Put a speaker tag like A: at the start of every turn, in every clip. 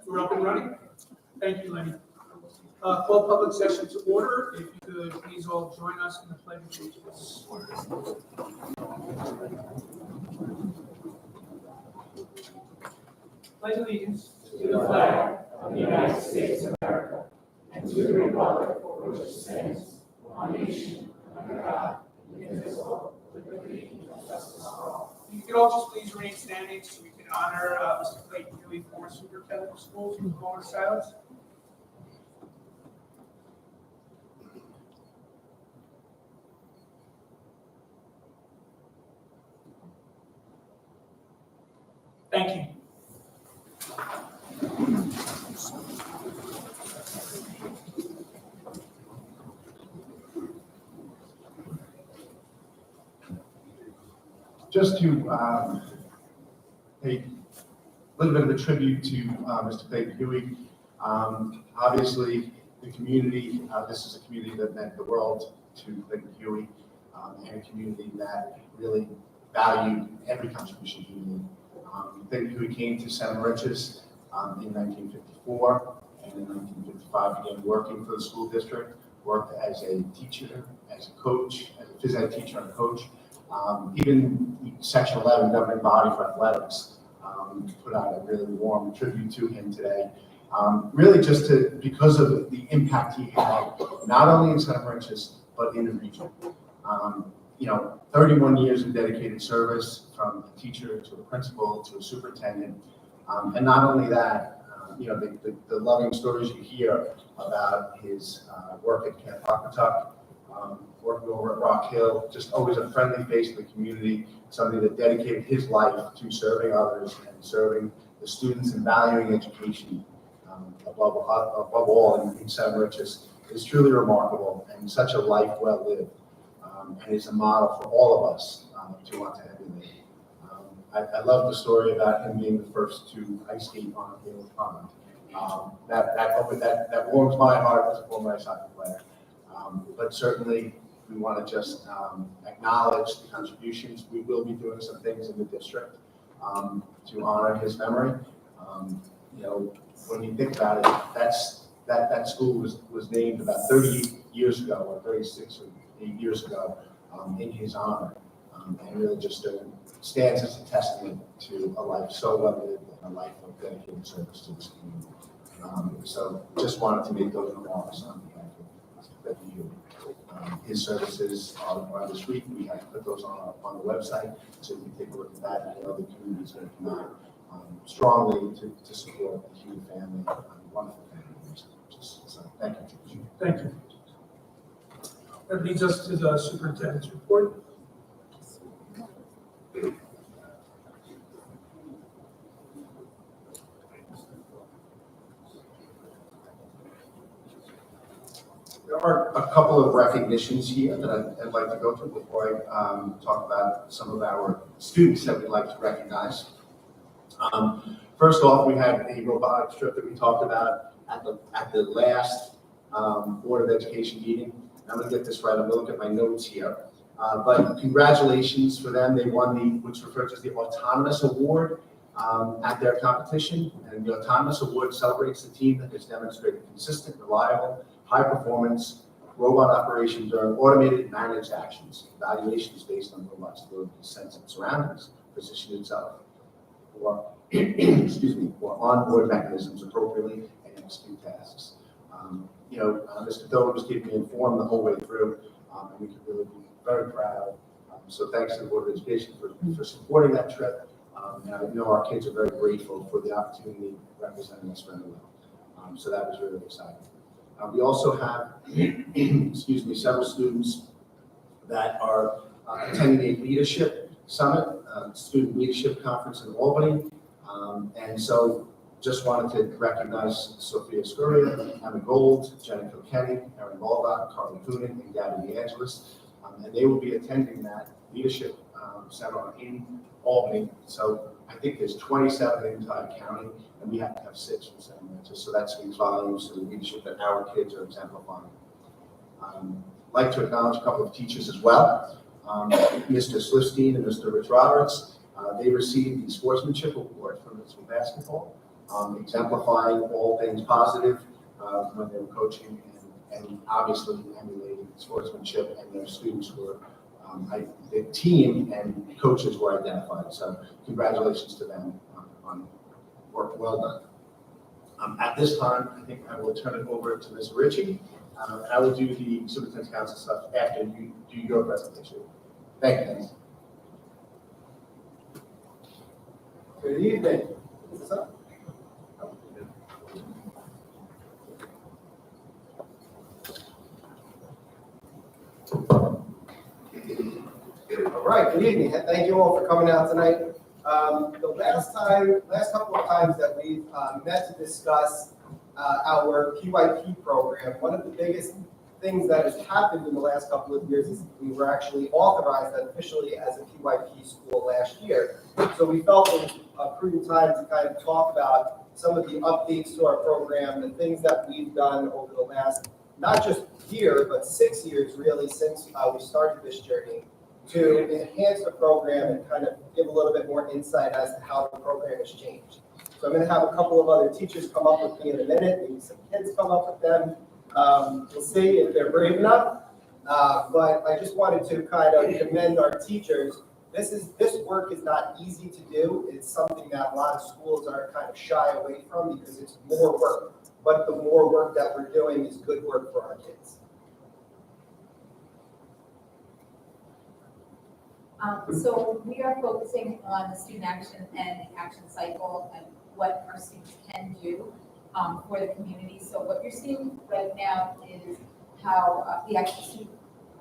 A: We're up and running. Thank you, Lenny. Call public session to order. If you could please all join us in the pledge of allegiance. Pledge allegiance
B: to the flag of the United States of America and to the republic for which it stands, one nation, under God, indivisible, with liberty and justice for all.
A: If you could all just please remain standing so we can honor Mr. Clayton Huey, former superintendent of schools, in a moment of silence. Thank you.
C: Just to pay a little bit of a tribute to Mr. Clayton Huey. Obviously, the community, this is a community that meant the world to Clayton Huey, and a community that really valued every contribution he made. Clayton Huey came to Santa Mauritius in 1954, and in 1955 began working for the school district, worked as a teacher, as a coach, as a phys ed teacher and coach. Even Section 11 governing body for athletics put out a really warm tribute to him today. Really just because of the impact he had, not only in Santa Mauritius, but in the region. 31 years of dedicated service, from a teacher to a principal to a superintendent. And not only that, the loving stories you hear about his work at Camp Aquatuck, working over at Rock Hill, just always a friendly face in the community, somebody that dedicated his life to serving others and serving the students and valuing education above all in Santa Mauritius is truly remarkable, and such a life well lived, and is a model for all of us to want to emulate. I love the story about him being the first to ice skate on a Gale Pond. That warms my heart as a former ice hockey player. But certainly, we want to just acknowledge the contributions. We will be doing some things in the district to honor his memory. When you think about it, that school was named about 30 years ago, or 36 or 8 years ago, in his honor, and really just stands as a testament to a life so well lived and a life of dedicated service to this community. So just wanted to make those remarks on behalf of Mr. Huey. His services are this week. We have to put those on the website, so you can take a look at that. I know the community is going to come out strongly to support the Huey family, wonderful family. So thank you.
A: Thank you. That leads us to the superintendent's report.
C: There are a couple of recognitions here that I'd like to go through before I talk about some of our students that we'd like to recognize. First off, we had a robotics trip that we talked about at the last Board of Education meeting. I'm going to get this right. I'm going to look at my notes here. But congratulations for them. They won what's referred to as the Autonomous Award at their competition. And the Autonomous Award celebrates the team that has demonstrated consistent, reliable, high performance robot operation during automated managed actions. Evaluations based on robots' ability to sense its surroundings, position itself, or or onboard mechanisms appropriately and execute tasks. Mr. Doe was keeping me informed the whole way through, and we can really be very proud. So thanks to the Board of Education for supporting that trip. And I know our kids are very grateful for the opportunity representing us very well. So that was really exciting. We also have, several students that are attending a leadership summit, student leadership conference in Albany. And so just wanted to recognize Sophia Scuria, Emma Gold, Jenna Kilkenny, Erin Baldock, Carly Coonan, and Gabby DeAngelis. And they will be attending that leadership seminar in Albany. So I think there's 27 in the entire county, and we have to have 6 in Santa Maria. So that speaks volumes to the leadership that our kids are exemplifying. I'd like to acknowledge a couple of teachers as well. Mr. Slifstein and Mr. Rich Roberts. They received the Sportsmanship Award for middle basketball, exemplifying all things positive when they were coaching and obviously emulating sportsmanship, and their students were, the team and coaches were identified. So congratulations to them on work well done. At this time, I think I will turn it over to Ms. Ritchie. I will do the superintendent's council stuff after you do your presentation. Thank you.
D: Good evening. What's up? All right, good evening. Thank you all for coming out tonight. The last couple of times that we've met to discuss our PYP program, one of the biggest things that has happened in the last couple of years is we were actually authorized officially as a PYP school last year. So we felt it was a prudent time to kind of talk about some of the updates to our program, the things that we've done over the last, not just year, but 6 years really since we started this journey, to enhance the program and kind of give a little bit more insight as to how the program has changed. So I'm going to have a couple of other teachers come up with me in a minute, maybe some kids come up with them. We'll see if they're brave enough. But I just wanted to kind of commend our teachers. This work is not easy to do. It's something that a lot of schools are kind of shy away from because it's more work. But the more work that we're doing is good work for our kids.
B: So we are focusing on the student action and the action cycle and what our students can do for the community. So what you're seeing right now is how the actual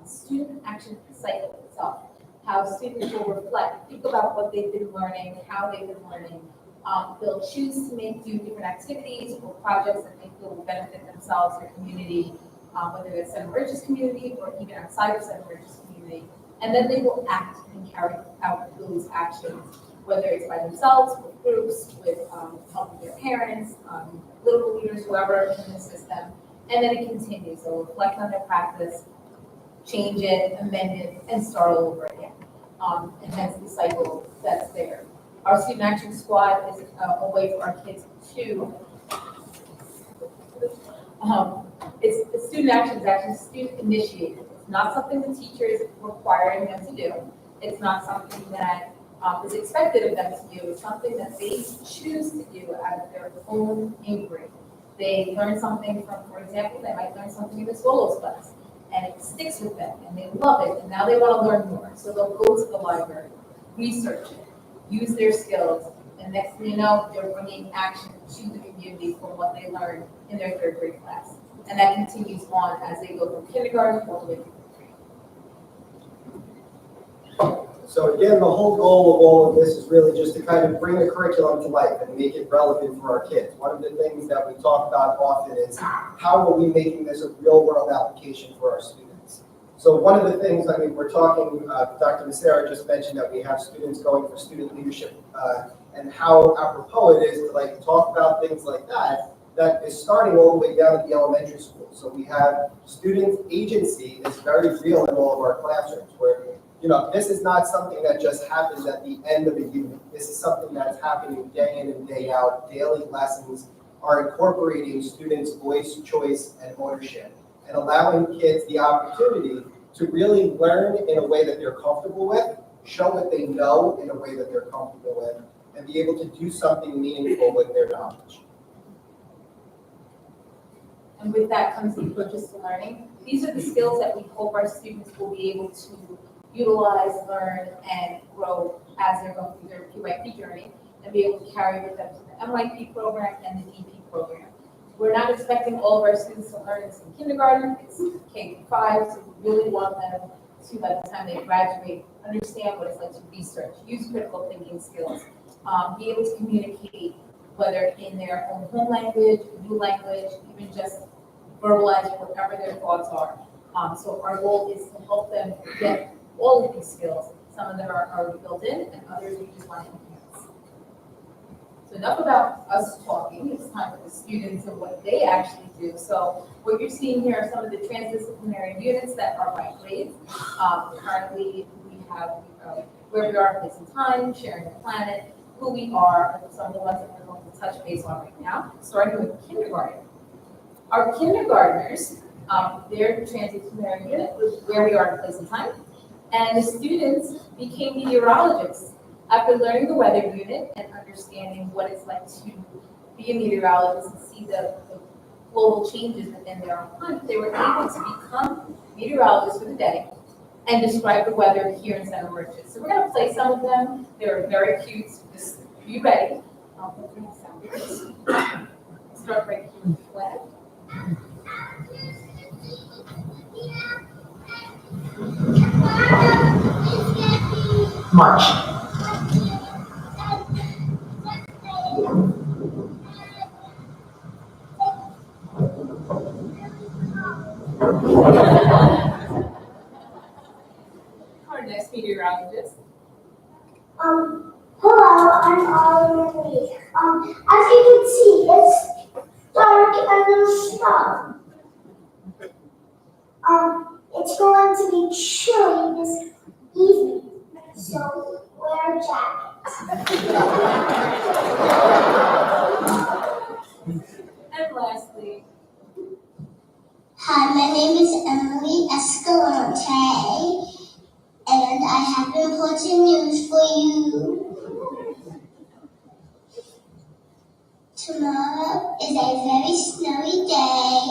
B: student action cycle itself, how students will reflect, think about what they've been learning, how they've been learning. They'll choose to do different activities or projects that they feel will benefit themselves, their community, whether it's Center Ridge's community or even outside of Center Ridge's community. And then they will act and carry out those actions, whether it's by themselves, with groups, with helping their parents, political leaders, whoever can assist them. And then it continues. They'll reflect on their practice, change it, amend it, and start all over again. And that's the cycle that's there. Our Student Action Squad is a way for our kids to, it's student action is actually student initiated. It's not something the teacher is requiring them to do. It's not something that is expected of them to do. It's something that they choose to do out of their own inquiry. They learn something from, for example, they might learn something in the Swallows class, and it sticks with them, and they love it, and now they want to learn more. So they'll go to the library, research it, use their skills, and next thing you know, they're bringing action to the community from what they learned in their third grade class. And that continues on as they go from kindergarten all the way through.
D: So again, the whole goal of all of this is really just to kind of bring the curriculum to life and make it relevant for our kids. One of the things that we talk about often is how are we making this a real world application for our students? So one of the things, I mean, we're talking, Dr. Becerra just mentioned that we have students going for student leadership and how apropos it is to like talk about things like that is starting all the way down at the elementary school. So we have student agency is very real in all of our classrooms where, you know, this is not something that just happens at the end of a unit. This is something that's happening day in and day out. Daily lessons are incorporating students' voice, choice, and ownership, and allowing kids the opportunity to really learn in a way that they're comfortable with, show what they know in a way that they're comfortable with, and be able to do something meaningful with their knowledge.
B: And with that comes the approaches to learning. These are the skills that we hope our students will be able to utilize, learn, and grow as they're going through their PYP journey and be able to carry with them to the MYP program and the EP program. We're not expecting all of our students to learn this in kindergarten. It's K-5, so we really want them to, by the time they graduate, understand what it's like to research, use critical thinking skills, be able to communicate, whether in their own home language, new language, even just verbalizing whatever their thoughts are. So our goal is to help them get all of these skills. Some of them are already built in, and others we just want to enhance. So enough about us talking. It's time for the students and what they actually do. So what you're seeing here are some of the transdisciplinary units that are by grades. Currently, we have where we are in place and time, sharing the planet, who we are, and some of the ones that we're going to touch base on right now, starting with kindergarten. Our kindergartners, they're transit to their unit, where we are in place and time, and the students became meteorologists. After learning the weather unit and understanding what it's like to be a meteorologist and see the global changes within their own climate, they were able to become meteorologists for the day and describe the weather here in Center Merchant. So we're going to play some of them. They're very cute. Just be ready. Start right here with the flag.
E: March.
B: Our next meteorologist.
F: Hello, I'm Ollie. As you can see, it's dark and there's snow. It's going to be chilly this evening, so wear jackets.
B: And lastly,
F: Hi, my name is Emily Escalante, and I have important news for you. Tomorrow is a very snowy day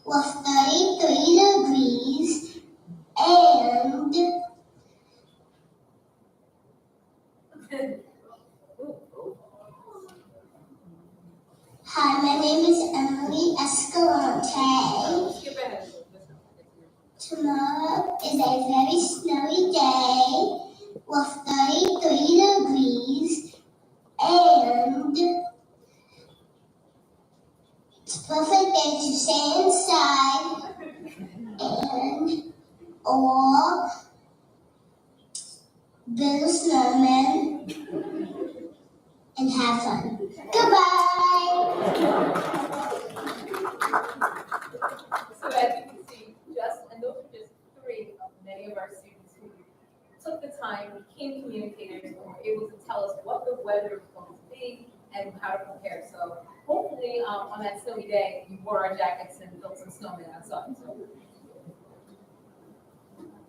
F: with 33 degrees and hi, my name is Emily Escalante.
B: skip ahead.
F: Tomorrow is a very snowy day with 33 degrees and it's a perfect day to stay inside and or build a snowman and have fun. Goodbye!
B: So as you can see, and those are just three of many of our students who took the time, became communicators, and were able to tell us what the weather is going to be and how to prepare. So hopefully on that snowy day, you wore our jackets and built some snowmen outside. So.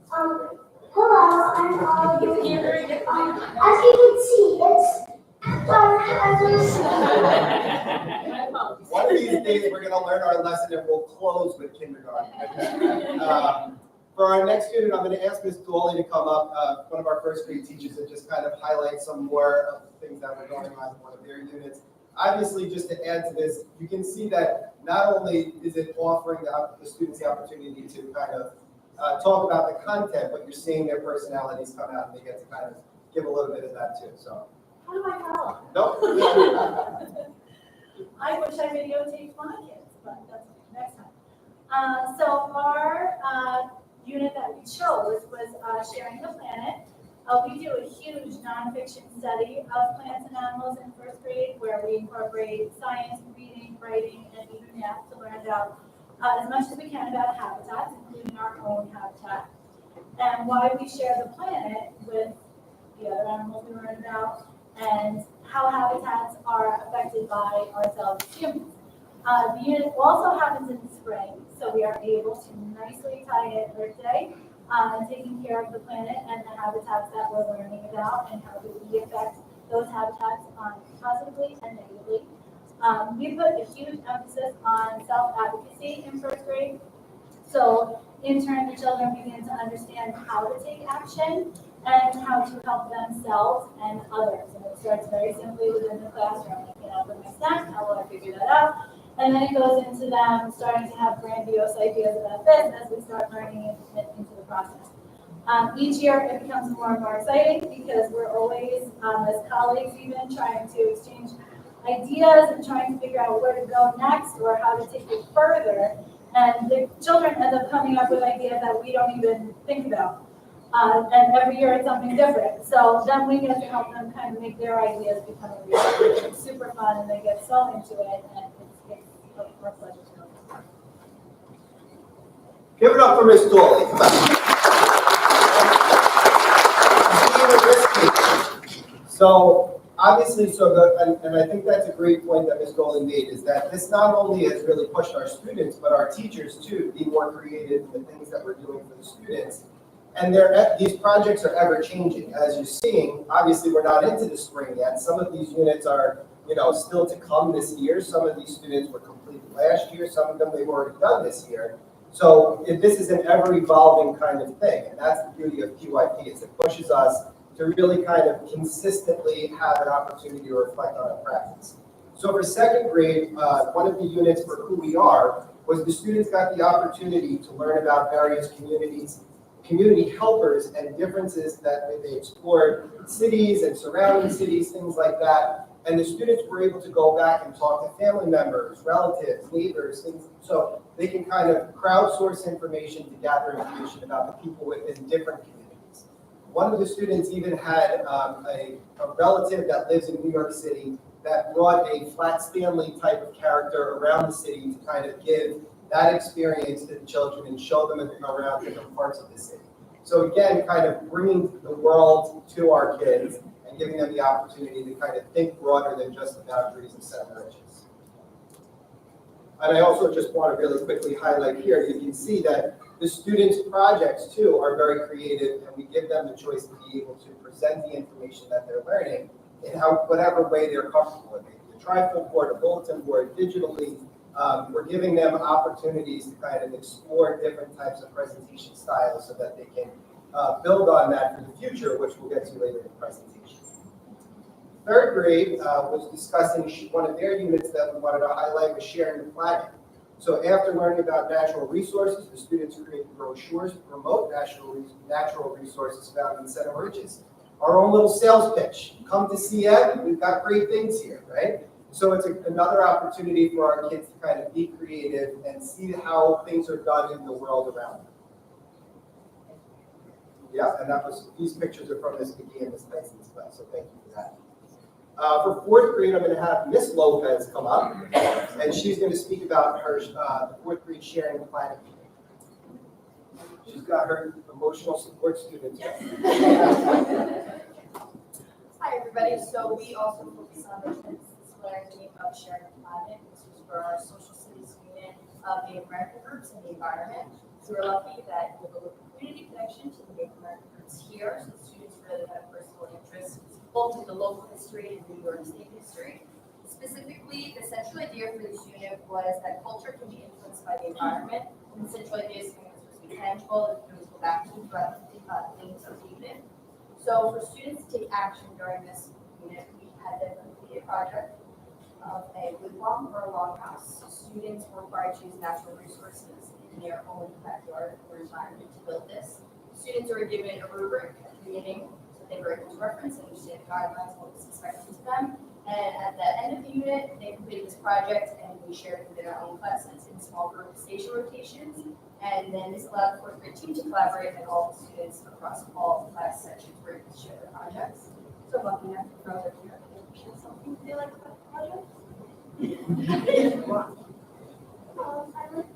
F: Hello, I'm Ollie.
B: As you
F: As you can see, it's dark and there's snow.
D: One of these days, we're going to learn our lesson and we'll close with kindergarten. For our next student, I'm going to ask Ms. Dawley to come up, one of our first grade teachers, and just kind of highlight some more of the things that were going on in one of their units. Obviously, just to add to this, you can see that not only is it offering the students the opportunity to kind of talk about the content, but you're seeing their personalities come out and they get to kind of give a little bit of that too. So,
G: How do I know?
D: nope.
G: I wish I videotaped my kids, but that's okay, next time. So our unit that we chose was Sharing the Planet. We do a huge nonfiction study of plants and animals in first grade where we incorporate science, reading, writing, and even math to learn about as much as we can about habitats, including our own habitat, and why we share the planet with the other animals we learn about, and how habitats are affected by ourselves as humans. The unit also happens in the spring, so we are able to nicely tie in Earth Day and taking care of the planet and the habitats that we're learning about and how do we affect those habitats positively and negatively. We put a huge emphasis on self-advocacy in first grade. So in turn, the children begin to understand how to take action and how to help themselves and others. And it starts very simply within the classroom. You know, bring my snack, how will I figure that out? And then it goes into them starting to have grandiose ideas about this as we start learning it into the process. Each year it becomes more and more exciting because we're always, as colleagues even, trying to exchange ideas and trying to figure out where to go next or how to take it further. And the children end up coming up with ideas that we don't even think about. And every year it's something different. So then we get to help them kind of make their ideas become a reality. It's super fun and they get so into it and it's a pleasure to know.
D: Give it up for Ms. Dawley. Come on. Being a risk So obviously, and I think that's a great point that Ms. Golden made, is that this not only has really pushed our students, but our teachers too, to be more creative in the things that we're doing for the students. And these projects are ever changing. As you're seeing, obviously we're not into the spring yet. Some of these units are, still to come this year. Some of these students were completed last year. Some of them they've already done this year. So this is an ever evolving kind of thing. And that's the beauty of PYP, is it pushes us to really kind of consistently have an opportunity to reflect on our practice. So for second grade, one of the units for Who We Are was the students got the opportunity to learn about various community helpers and differences that they explored cities and surrounding cities, things like that. And the students were able to go back and talk to family members, relatives, neighbors, things, so they can kind of crowdsource information to gather information about the people within different communities. One of the students even had a relative that lives in New York City that brought a Flat Stanley type of character around the city to kind of give that experience to the children and show them around different parts of the city. So again, kind of bringing the world to our kids and giving them the opportunity to kind of think broader than just the boundaries of Center Ridges. And I also just want to really quickly highlight here, you can see that the students' projects too are very creative, and we give them the choice to be able to present the information that they're learning in whatever way they're comfortable with. Maybe a trifold board, a bulletin board, digitally. We're giving them opportunities to kind of explore different types of presentation styles so that they can build on that for the future, which we'll get to later in the presentation. Third grade was discussing one of their units that we wanted to highlight was sharing the planet. So after learning about natural resources, the students created brochures to promote natural resources found in Center Ridges. Our own little sales pitch, come to CM, we've got great things here, right? So it's another opportunity for our kids to kind of be creative and see how things are done in the world around them. Yeah, and these pictures are from Ms. McGee and Ms. Tyson's class, so thank you for that. For fourth grade, I'm going to have Ms. Lopez come up, and she's going to speak about her fourth grade Sharing the Planet. She's got her emotional support students.
E: Hi, everybody. So we also focus on the transparency of Sharing the Planet. This is for our social studies unit of Native American groups and the environment. So we're lucky that we have a community connection to the Native American groups here. So the students really have personal interest both in the local history and New York State history. Specifically, the central idea for this unit was that culture can be influenced by the environment. And the central idea is something that's supposed to be tangible and can go back to throughout the themes of the unit. So for students to take action during this unit, we had them complete a project of a wigwam or a longhouse. Students were required to use natural resources in their own backyard or environment to build this. Students were given a rubric at the beginning so they were able to reference and understand the guidelines, what was expected to them. And at the end of the unit, they completed this project and we shared it within our own classes in small group station rotations. And then this allowed the fourth grade team to collaborate and all the students across all the class sections were able to share their projects. So lucky enough to throw their here, they share something they like about the project.
F: I like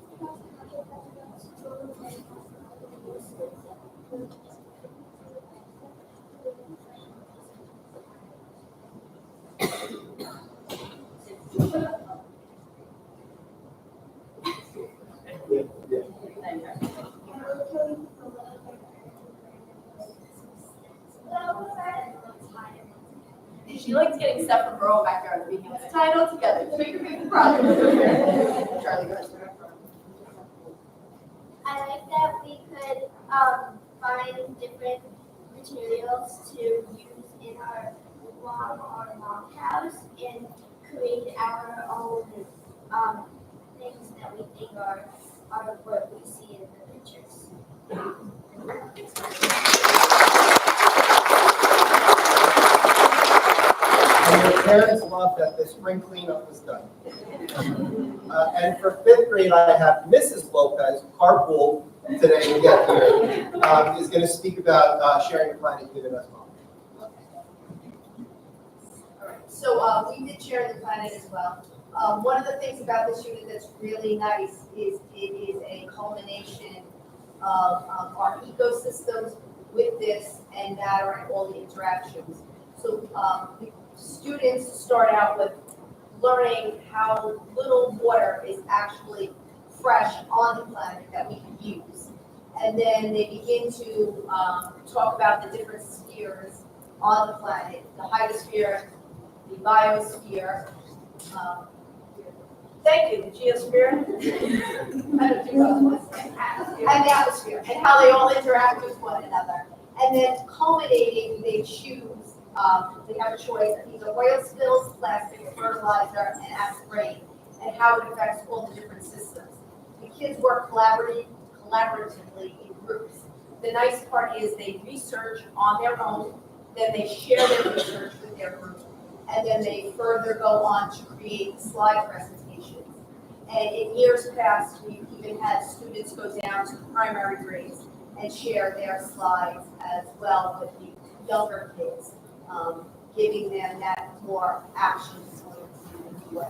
E: She likes getting stuff from her own backyard. We can tie it all together. So your favorite project. Charlie, go ahead.
F: I like that we could find different materials to use in our lawn or longhouse and create our own things that we think are what we see in the pictures.
D: And your parents love that the spring cleanup was done. And for fifth grade, I have Mrs. Lopez, carpool today to get here, is going to speak about Sharing the Planet unit as well.
H: So we did Share the Planet as well. One of the things about this unit that's really nice is it is a culmination of our ecosystems with this and that are all the interactions. So the students start out with learning how little water is actually fresh on the planet that we can use. And then they begin to talk about the different spheres on the planet, the hydrosphere, the biosphere. Thank you, the geosphere. I don't do those. And the atmosphere, and how they all interact with one another. And then culminating, they choose, they have a choice of either oil spills, plastic, fertilizer, and acid rain, and how it affects all the different systems. The kids work collaboratively in groups. The nice part is they research on their own, then they share their research with their group, and then they further go on to create slide presentations. And in years past, we've even had students go down to primary grades and share their slides as well with the younger kids, giving them that more action way.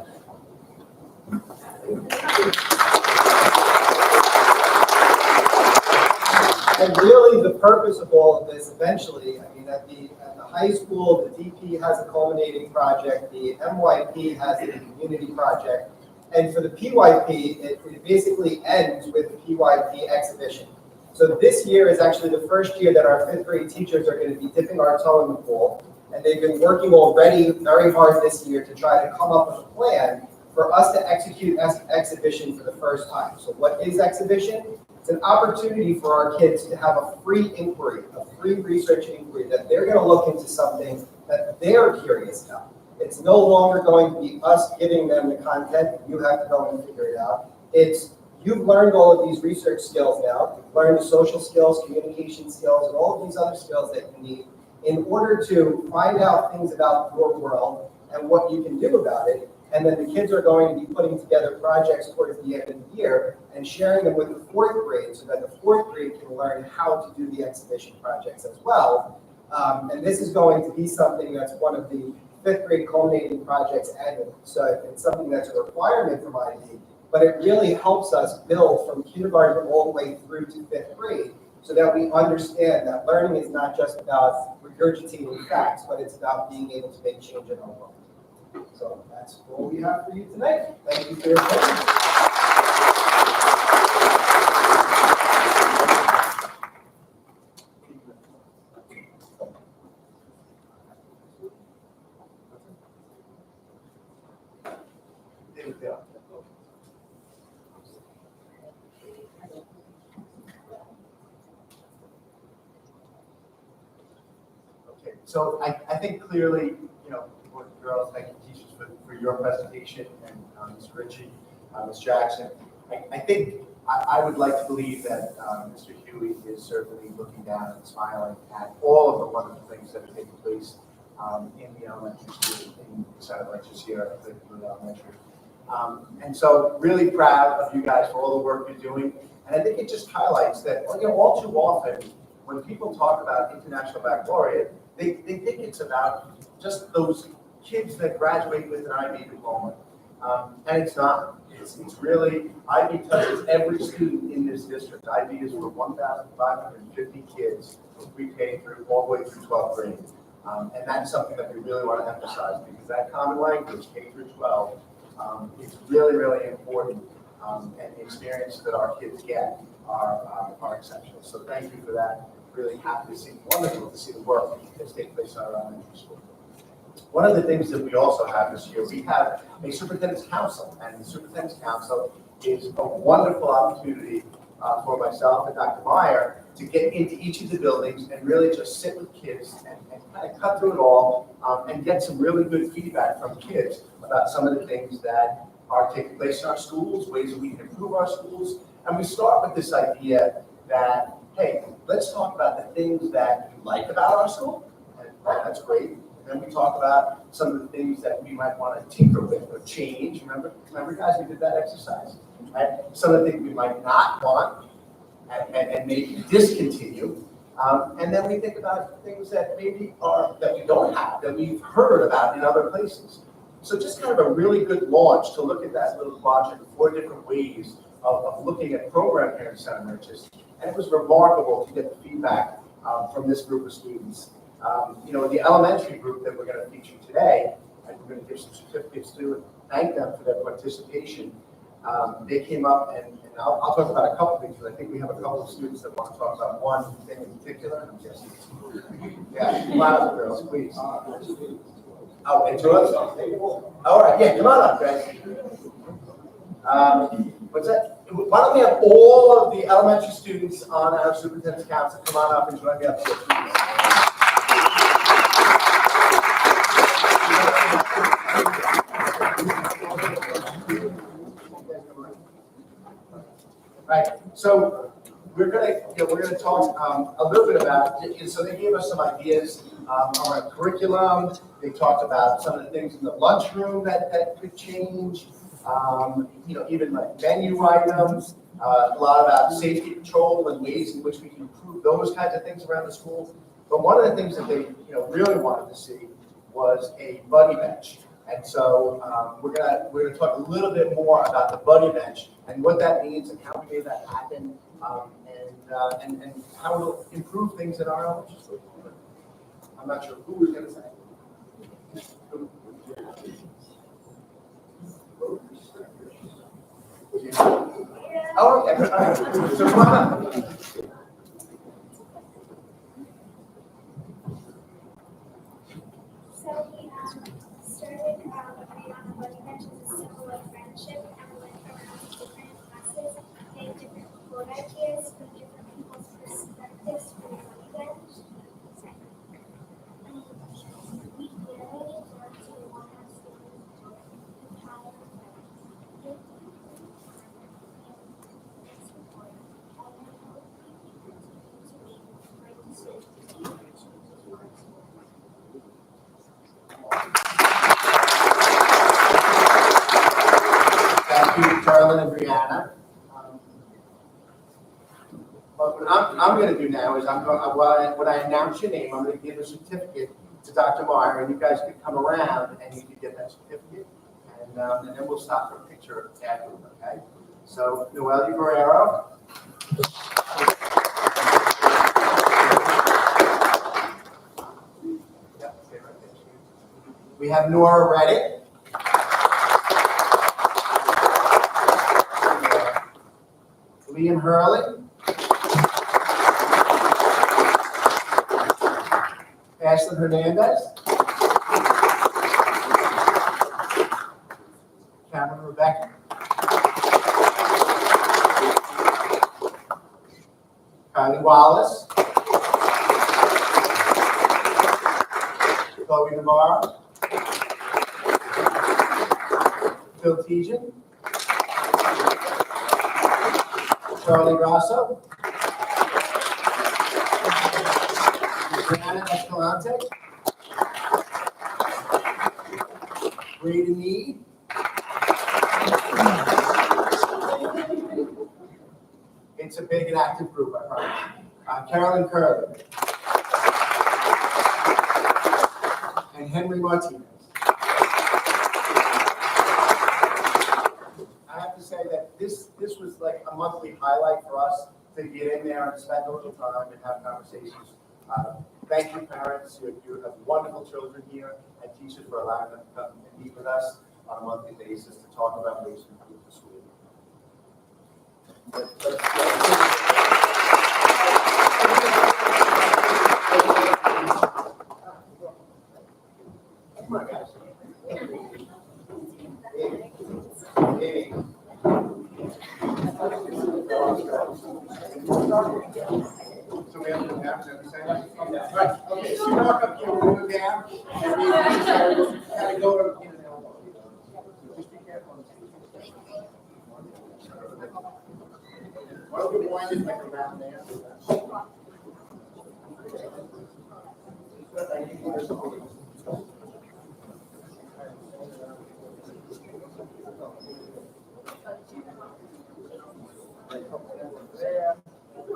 D: And really, the purpose of all of this eventually, I mean, at the high school, the DP has a culminating project, the MYP has a community project, and for the PYP, it basically ends with the PYP exhibition. So this year is actually the first year that our 5th grade teachers are going to be dipping our toe in the pool, and they've been working already very hard this year to try to come up with a plan for us to execute exhibition for the first time. So what is exhibition? It's an opportunity for our kids to have a free inquiry, a free research inquiry, that they're going to look into something that they're curious about. It's no longer going to be us giving them the content, you have to go and figure it out. It's, you've learned all of these research skills now, you've learned the social skills, communication skills, and all of these other skills that you need in order to find out things about your world and what you can do about it. And then the kids are going to be putting together projects towards the end of the year and sharing them with the 4th grade so that the 4th grade can learn how to do the exhibition projects as well. And this is going to be something that's one of the 5th grade culminating projects annually. So it's something that's a requirement from IB, but it really helps us build from kindergarten all the way through to 5th grade so that we understand that learning is not just about regurgitating facts, but it's about being able to make change in our world. So that's all we have for you tonight. Thank you for your attention.
C: Okay, so I think clearly, boys and girls, thank you teachers for your presentation, and Ms. Ritchie, Ms. Jackson. I think I would like to believe that Mr. Huey is certainly looking down and smiling at all of the wonderful things that are taking place in the elementary school, in the Center Lectures here at Lakewood Elementary. And so really proud of you guys for all the work you're doing. And I think it just highlights that, all too often, when people talk about International Baccalaureate, they think it's about just those kids that graduate with an IB diploma. And it's not. It's really, IB touches every student in this district. IB is for 1,550 kids from pre-K through all the way through 12th grade. And that's something that we really want to emphasize, because that common language, K through 12, is really, really important. And the experiences that our kids get are exceptional. So thank you for that. Really happy to see, wonderful to see the work that's taking place in our elementary school. One of the things that we also have this year, we have a superintendent's council, and the superintendent's council is a wonderful opportunity for myself and Dr. Meyer to get into each of the buildings and really just sit with kids and kind of cut through it all and get some really good feedback from kids about some of the things that are taking place in our schools, ways that we can improve our schools. And we start with this idea that, hey, let's talk about the things that you like about our school, and that's great. And then we talk about some of the things that we might want to tinker with or change. Remember guys, we did that exercise, right? Some of the things we might not want and maybe discontinue. And then we think about things that maybe that we don't have, that we've heard about in other places. So just kind of a really good launch to look at that little project, 4 different ways of looking at program here in Center Merchants. And it was remarkable to get the feedback from this group of students. The elementary group that we're going to feature today, and we're going to give some certificates to and thank them for their participation. They came up, and I'll talk about a couple things, because I think we have a couple of students that want to talk about one thing in particular. I'm guessing. Yeah, loud girls, please. Oh, and to us? All right, yeah, come on up, guys. What's that? Why don't we have all of the elementary students on our superintendent's council come on up and join me up here, please. Right. So we're gonna talk a little bit about. So they gave us some ideas on our curriculum. They talked about some of the things in the lunchroom that could change. Even like menu items. A lot about safety control and ways in which we can improve those kinds of things around the school. But one of the things that they really wanted to see was a buddy bench. And so we're gonna talk a little bit more about the buddy bench and what that means and how we made that happen, and how it'll improve things in our elementary school. I'm not sure who was going to say. Oh, okay. So come on up.
F: So we started agreeing on the buddy bench as a symbol of friendship, and we went around different classes and different quote ideas from different people's perspectives for the buddy bench. We really want to have students empower and support, and I hope we continue to make great decisions and changes for our school.
C: Thank you, Carolyn and Brianna. But what I'm going to do now is when I announce your name, I'm going to give a certificate to Dr. Meyer, and you guys can come around and you can get that certificate, and then we'll stop for a picture afterward, okay? So, Noelle Guerrero. We have Nora Reddick. Liam Hurley. Ashlyn Hernandez. Cameron Rebecca. Kylie Wallace. Chloe Navarro. Phil Tejan. Charlie Rosso. Brianna Escalante. Brady Mead. It's a big and active group, I promise. Carolyn Curley. And Henry Martinez. I have to say that this was like a monthly highlight for us to get in there and spend a little time and have conversations. Thank you, parents. You have wonderful children here, and teachers for allowing them to come and meet with us on a monthly basis to talk about ways to improve the school. Come on, guys. Amy. So we have to go down, is that what you're saying? Right, okay, so you walk up here, we're gonna go down, and we kind of go to, just be careful. Why don't we wind it like around there?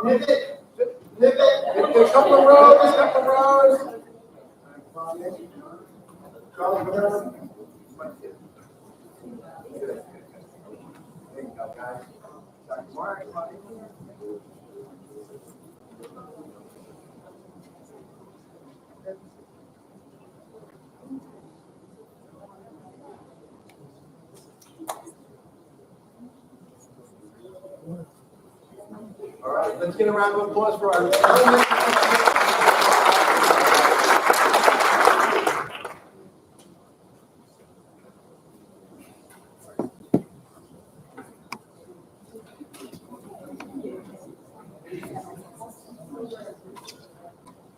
C: Pivot. A couple of rows. Charlie, come here. There you go, guys. Dr. Mark,
D: right, let's get a round of applause for our elementary.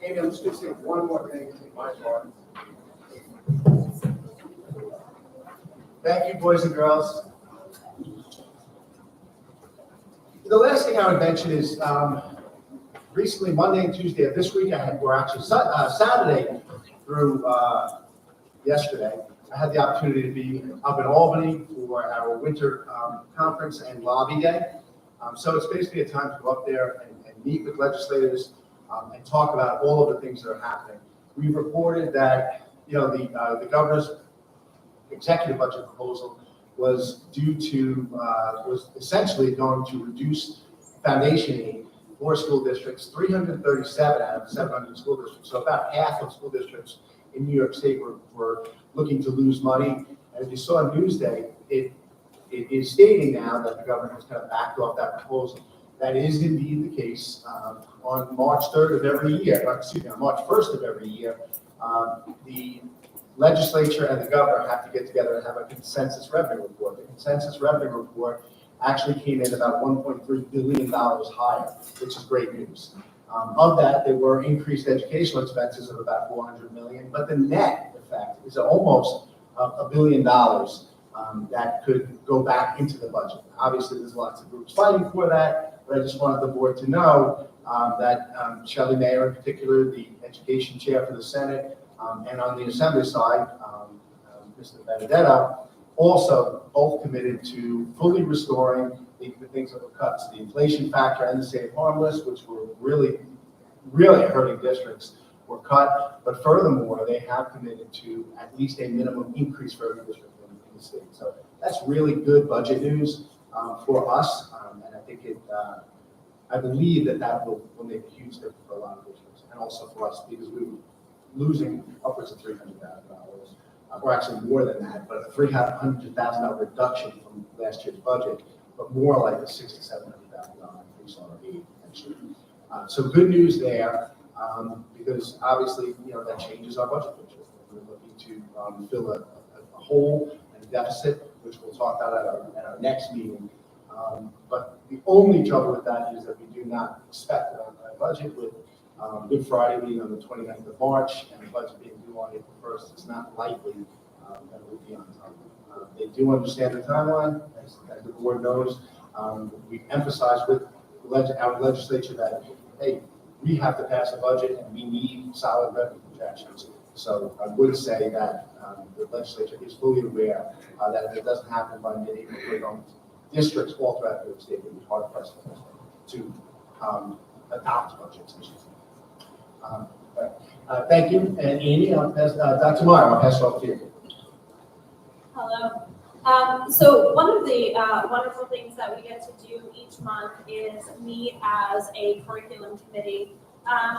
D: Amy, I'm just gonna say one more thing to my part.
C: Thank you, boys and girls. The last thing I would mention is recently, Monday and Tuesday of this week, Saturday through yesterday, I had the opportunity to be up in Albany for our winter conference and lobby day. So it's basically a time to go up there and meet with legislators and talk about all of the things that are happening. We've reported that, the governor's executive budget proposal was was essentially going to reduce foundation aid for school districts, 337 out of 700 school districts. So about half of school districts in New York State were looking to lose money. And as you saw on Newsday, it is stating now that the governor has kind of backed off that proposal. That is indeed the case. On March 3rd of every year, on March 1st of every year, the legislature and the governor have to get together and have a consensus revenue report. The consensus revenue report actually came in about $1.3 billion higher, which is great news. Of that, there were increased educational expenses of about $400 million, but the net effect is almost $1 billion that could go back into the budget. Obviously, there's lots of groups fighting for that, but I just wanted the board to know that Shelley Mayer in particular, the education chair for the Senate, and on the Assembly side, Mr. Benedetto, also both committed to fully restoring the things that were cut. So the inflation factor and the safe harmless, which were really hurting districts, were cut. But furthermore, they have committed to at least a minimum increase for every district in the state. So that's really good budget news for us, and I think I believe that will make a huge difference for a lot of districts, and also for us because we were losing upwards of $300,000, or actually more than that, but a $300,000 reduction from last year's budget, but more like a $600,000 to $700,000 increase on our aid next year. So good news there, because obviously, that changes our budget picture. We're looking to fill a hole and a deficit, which we'll talk about at our next meeting. But the only trouble with that is that we do not expect that our budget with Good Friday being on the 29th of March and the budget being due on April 1st, it's not likely that it will be on time. They do understand the timeline, as the board knows. We emphasize with our legislature that, hey, we have to pass a budget and we need solid revenue projections. So I would say that the legislature is fully aware that if it doesn't happen by mid-April, we're going to districts all throughout New York State will be hard pressed to adopt budgets. Thank you, and Amy, I'll pass, Dr. Meyer, I'll pass it off to you.
I: Hello. So one of the wonderful things that we get to do each month is meet as a curriculum committee.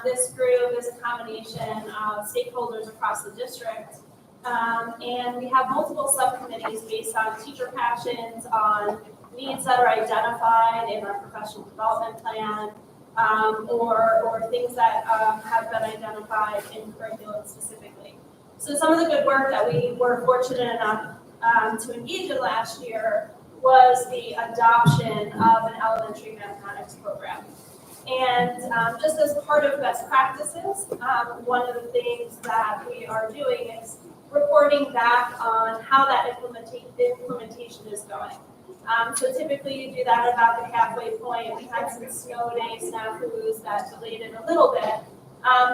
I: This group is a combination of stakeholders across the district, and we have multiple subcommittees based on teacher passions, on needs that are identified in our professional development plan, or things that have been identified in curriculum specifically. So some of the good work that we were fortunate enough to engage in last year was the adoption of an elementary mathematics program. And just as part of best practices, one of the things that we are doing is reporting back on how that implementation is going. So typically you do that about the halfway point. We had some snow days, snafus that delayed it a little bit,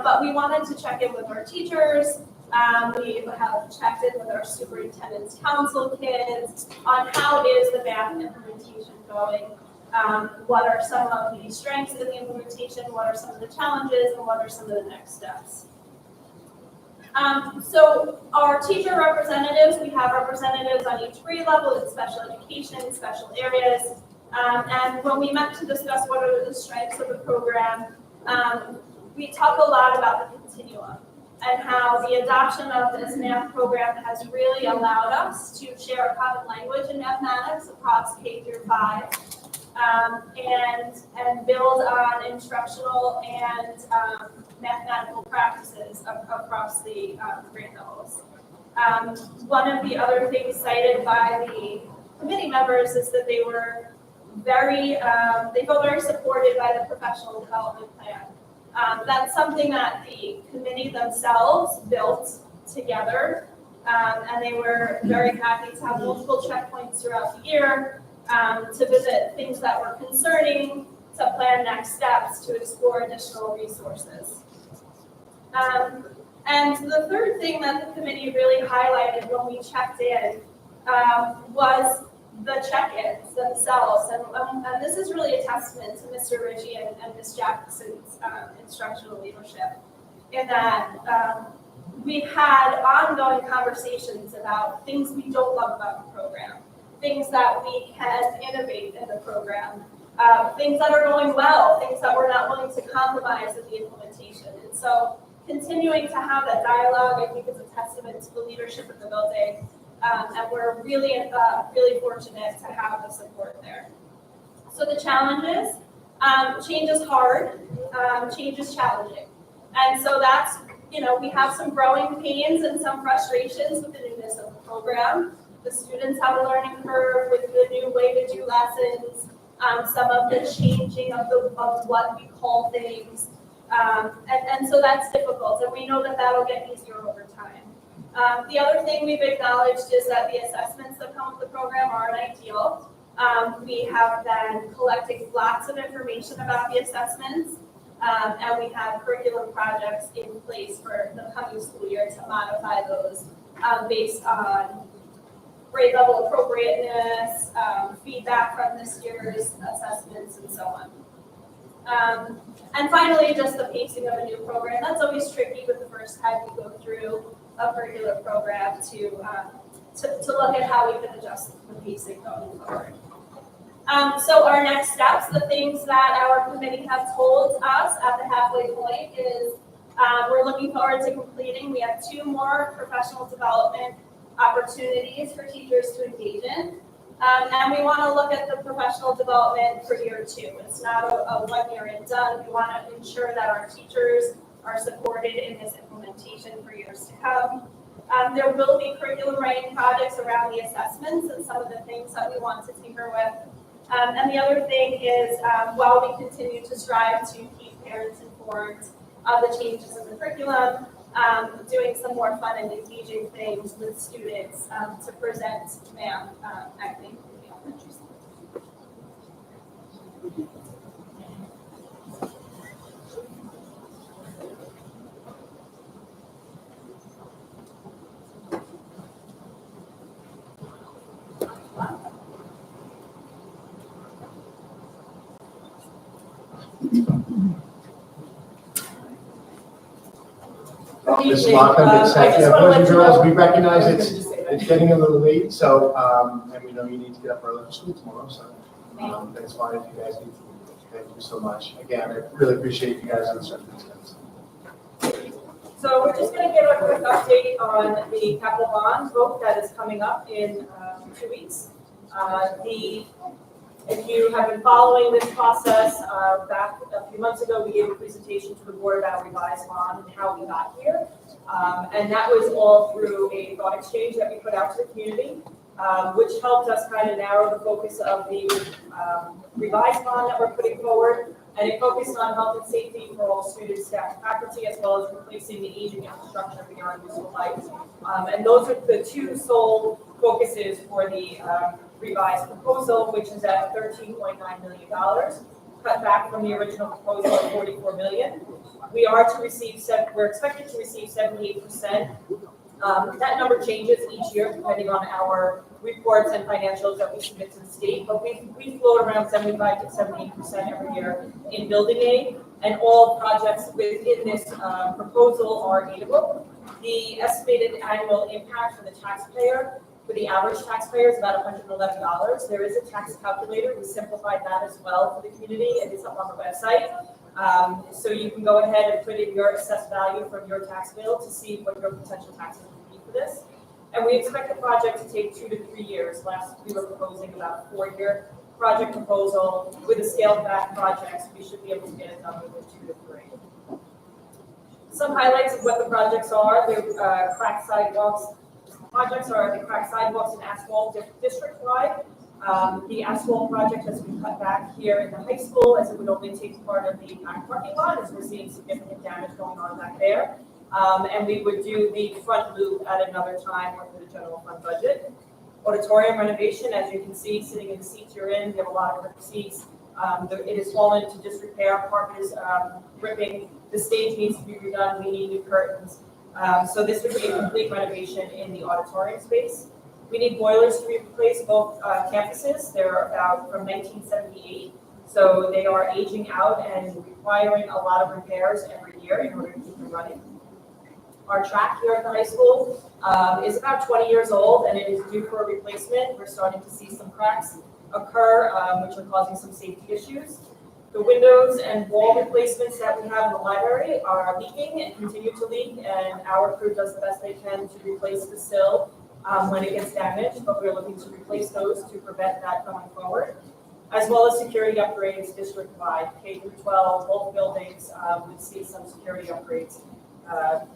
I: but we wanted to check in with our teachers. We have checked in with our superintendent's council kids on how is the math implementation going. What are some of the strengths in the implementation? What are some of the challenges? And what are some of the next steps? So our teacher representatives, we have representatives on each grade level in special education, special areas. And when we met to discuss what are the strengths of the program, we talk a lot about the continuum and how the adoption of this math program has really allowed us to share a common language in mathematics across K through 5. and build on instructional and mathematical practices across the grade levels. One of the other things cited by the committee members is that they were they felt very supported by the professional development plan. That's something that the committee themselves built together, and they were very happy to have multiple checkpoints throughout the year to visit things that were concerning, to plan next steps, to explore additional resources. And the third thing that the committee really highlighted when we checked in was the check-ins themselves. And this is really a testament to Mr. Ritchie and Ms. Jackson's instructional leadership, in that we've had ongoing conversations about things we don't love about the program, things that we can innovate in the program, things that are going well, things that we're not willing to compromise in the implementation. And so continuing to have that dialogue, I think, is a testament to the leadership of the building. And we're really fortunate to have the support there. So the challenges, change is hard, change is challenging. And so that's, we have some growing pains and some frustrations with the newness of the program. The students have a learning curve with the new way to do lessons, some of the changing of what we call things. And so that's difficult, and we know that that'll get easier over time. The other thing we've acknowledged is that the assessments that come with the program aren't ideal. We have been collecting lots of information about the assessments, and we have curriculum projects in place for the coming school year to modify those based on grade level appropriateness, feedback from this year's assessments, and so on. And finally, just the pacing of a new program. That's always tricky with the first time we go through a curricular program to look at how we can adjust the pacing going forward. So our next steps, the things that our committee has told us at the halfway point is we're looking forward to completing. We have 2 more professional development opportunities for teachers to engage in. And we want to look at the professional development for year 2. It's not a 1 year and done. We want to ensure that our teachers are supported in this implementation for years to come. There will be curriculum writing projects around the assessments and some of the things that we want to tinker with. And the other thing is, while we continue to strive to keep parents informed of the changes in the curriculum, doing some more fun and engaging things with students to present math, I think, would be interesting.
C: Ms. Lockham, Ms. Sakia, boys and girls, we recognize it's getting a little late, so, and we know you need to get up early for school tomorrow, so, that's fine if you guys need to. Thank you so much. Again, I really appreciate you guys answering these things.
J: So we're just going to give a quick update on the capital bond vote that is coming up in 2 weeks. If you have been following this process, back a few months ago, we gave a presentation to the board about revised bond and how we got here. And that was all through a thought exchange that we put out to the community, which helped us kind of narrow the focus of the revised bond that we're putting forward. And it focused on health and safety for all students, staff, and faculty, as well as replacing the aging infrastructure beyond useful life. And those are the 2 sole focuses for the revised proposal, which is at $13.9 million, cut back from the original proposal of $44 million. We're expected to receive 78%. That number changes each year depending on our reports and financials that we submit to the state, but we float around 75 to 78% every year in building aid, and all projects within this proposal are aidable. The estimated annual impact for the taxpayer, for the average taxpayer, is about $111. There is a tax calculator. We simplified that as well for the community, and it's up on the website. So you can go ahead and put in your assessed value from your tax bill to see what your potential taxes would be for this. And we expect the project to take 2 to 3 years. Last, we were proposing about a 4-year project proposal with a scaled back project, we should be able to get it done within 2 to 3. Some highlights of what the projects are, the cracked sidewalks. Projects are the cracked sidewalks and asphalt district-wide. The asphalt project has been cut back here in the high school as it would only take part of the back parking lot as we're seeing significant damage going on back there. And we would do the front loop at another time or for the general fund budget. Auditorium renovation, as you can see, sitting in the seats you're in, we have a lot of seats. It has fallen into disrepair, carpet is ripping, the stage needs to be redone, we need new curtains. So this would be a complete renovation in the auditorium space. We need boilers to be replaced both campuses. They're about from 1978, so they are aging out and requiring a lot of repairs every year in order to keep them running. Our track here at the high school is about 20 years old and it is due for a replacement. We're starting to see some cracks occur, which are causing some safety issues. The windows and wall replacements that we have in the library are leaking and continue to leak, and our crew does the best they can to replace the sill when it gets damaged, but we're looking to replace those to prevent that going forward, as well as security upgrades district-wide, K through 12, both buildings would see some security upgrades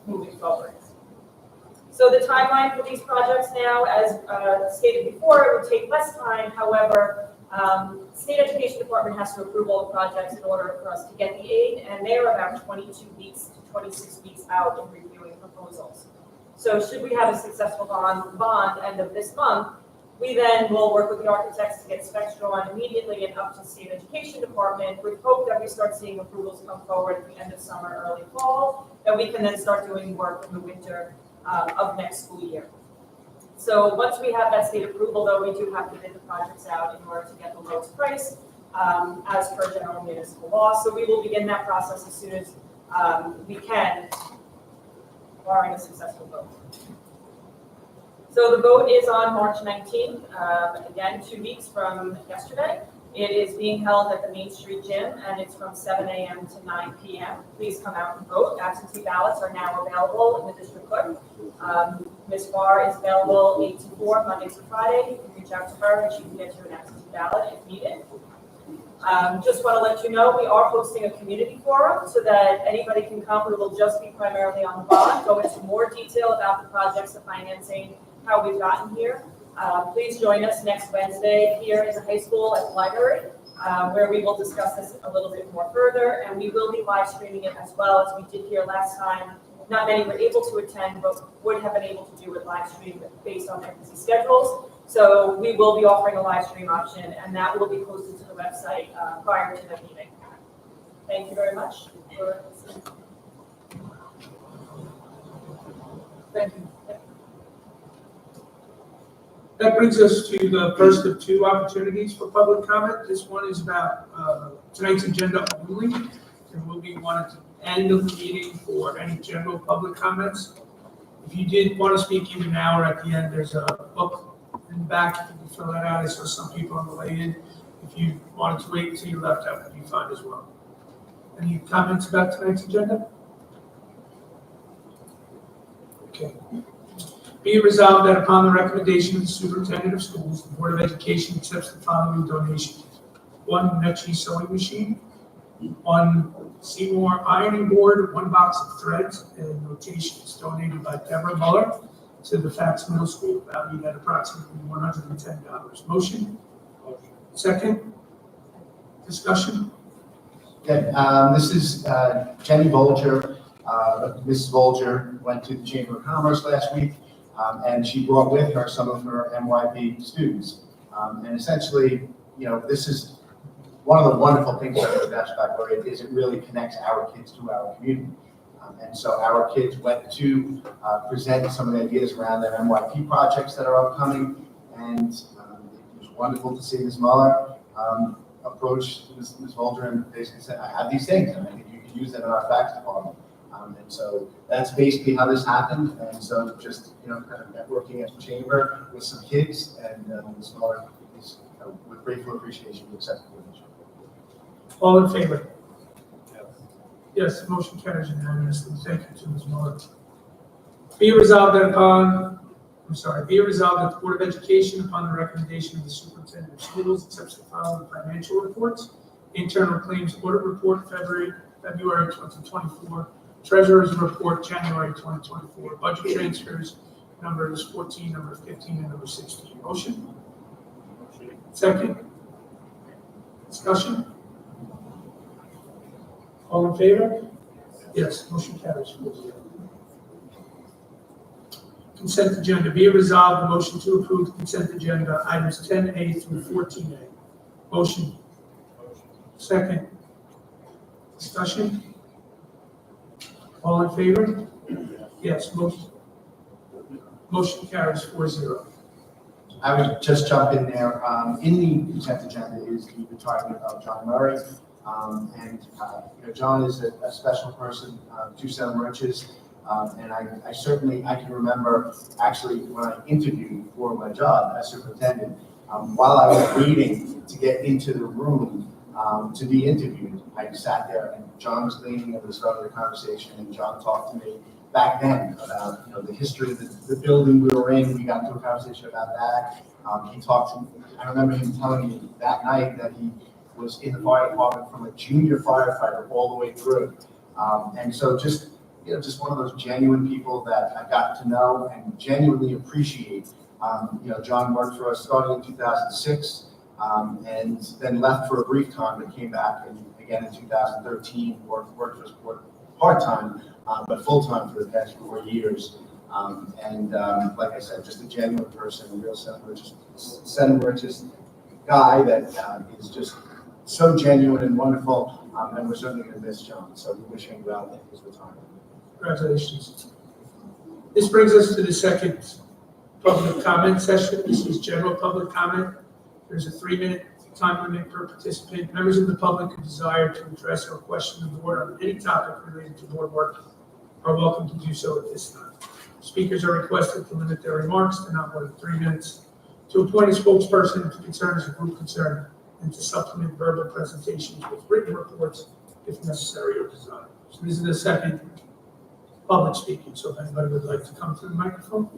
J: moving forward. So the timeline for these projects now, as stated before, it would take less time. However, State Education Department has to approve all the projects in order for us to get the aid, and they are about 22 weeks to 26 weeks out in reviewing proposals. So should we have a successful bond end of this month, we then will work with the architects to get specs drawn immediately and up to State Education Department with hope that we start seeing approvals come forward at the end of summer, early fall, that we can then start doing work in the winter of next school year. So once we have that state approval, though, we do have to bid the projects out in order to get the lowest price as per general municipal law. So we will begin that process as soon as we can, barring a successful vote. So the vote is on March 19th, again, 2 weeks from yesterday. It is being held at the Main Street Gym, and it's from 7 a.m. to 9 p.m. Please come out and vote. Absentee ballots are now available in the district clerk. Ms. Barr is available 8 to 4, Monday to Friday. You can reach out to her, and she can get you an absentee ballot if needed. Just want to let you know, we are hosting a community forum so that anybody can come. We will just be primarily on the bond, go into more detail about the projects, the financing, how we've gotten here. Please join us next Wednesday here in the high school at the library, where we will discuss this a little bit more further, and we will be live streaming it as well as we did here last time. Not many were able to attend, but would have been able to do it live stream based on their busy schedules. So we will be offering a live stream option, and that will be posted to the website prior to the meeting. Thank you very much for listening.
A: Thank you. That brings us to the first of 2 opportunities for public comment. This one is about tonight's agenda only. There will be one at the end of the meeting for any general public comments. If you did want to speak even now or at the end, there's a book in the back. You can fill that out. I saw some people on the way in. If you wanted to wait until you left, that would be fine as well. Any comments about tonight's agenda? Okay. Be it resolved that upon the recommendation of the superintendent of schools, the Board of Education accepts the following donations: 1 Nechi sewing machine, 1 Seymour ironing board, 1 box of threads and notations donated by Deborah Muller to the Fax Middle School, valued at approximately $110. Motion? Second? Discussion?
C: Okay, this is Jenny Volger. Mrs. Volger went to the Chamber of Commerce last week, and she brought with her some of her MYP students. And essentially, you know, this is one of the wonderful things about the Dash Baccalaureate is it really connects our kids to our community. And so our kids went to present some of the ideas around their MYP projects that are upcoming. And it was wonderful to see Ms. Muller approach Ms. Volger and basically say, I have these things, and I think you can use them in our fax department. And so that's basically how this happened. And so just, you know, kind of networking at the chamber with some kids, and Ms. Muller is, with grateful appreciation, to accept the donation.
A: All in favor? Yes, motion carries unanimously. Thank you to Ms. Muller. Be resolved that upon Be it resolved that the Board of Education, upon the recommendation of the Superintendent of Schools, accepts the following financial reports: internal claims audit report, February 2024, Treasurer's report, January 2024, budget transfers, numbers 14, number 15, and number 16. Motion? Second? Discussion? All in favor? Yes, motion carries 4-0. Consent agenda. Be it resolved, the motion to approve the consent agenda, items 10A through 14A. Motion? Second? Discussion? All in favor? Yes, motion carries 4-0.
C: I would just jump in there. In the consent agenda is the retirement of John Murray. John is a special person to Salem Riches. And I certainly can remember actually when I interviewed for my job as superintendent, while I was waiting to get into the room to be interviewed, I sat there and John was leading at the start of the conversation, and John talked to me back then about the history of the building we were in. We got into a conversation about that. He talked to me. I remember him telling me that night that he was in the fire department from a junior firefighter all the way through, and so just one of those genuine people that I got to know and genuinely appreciate. John worked for us starting in 2006, and then left for a brief time, but came back and again in 2013 worked for us part-time, but full-time for the past 4 years. Like I said, just a genuine person, a real Salem Riches guy that is just so genuine and wonderful, and we're certainly going to miss John. So we wish him well in his retirement.
A: Congratulations. This brings us to the second public comment session. This is general public comment. There's a 3-minute time limit per participant. Members of the public who desire to address or question the board on any topic related to board work are welcome to do so at this time. Speakers are requested to limit their remarks to not more than 3 minutes, to appoint a spokesperson if concern is a group concern, and to supplement verbal presentations with written reports if necessary or desired. So this is the second public speaking, so if anybody would like to come to the microphone.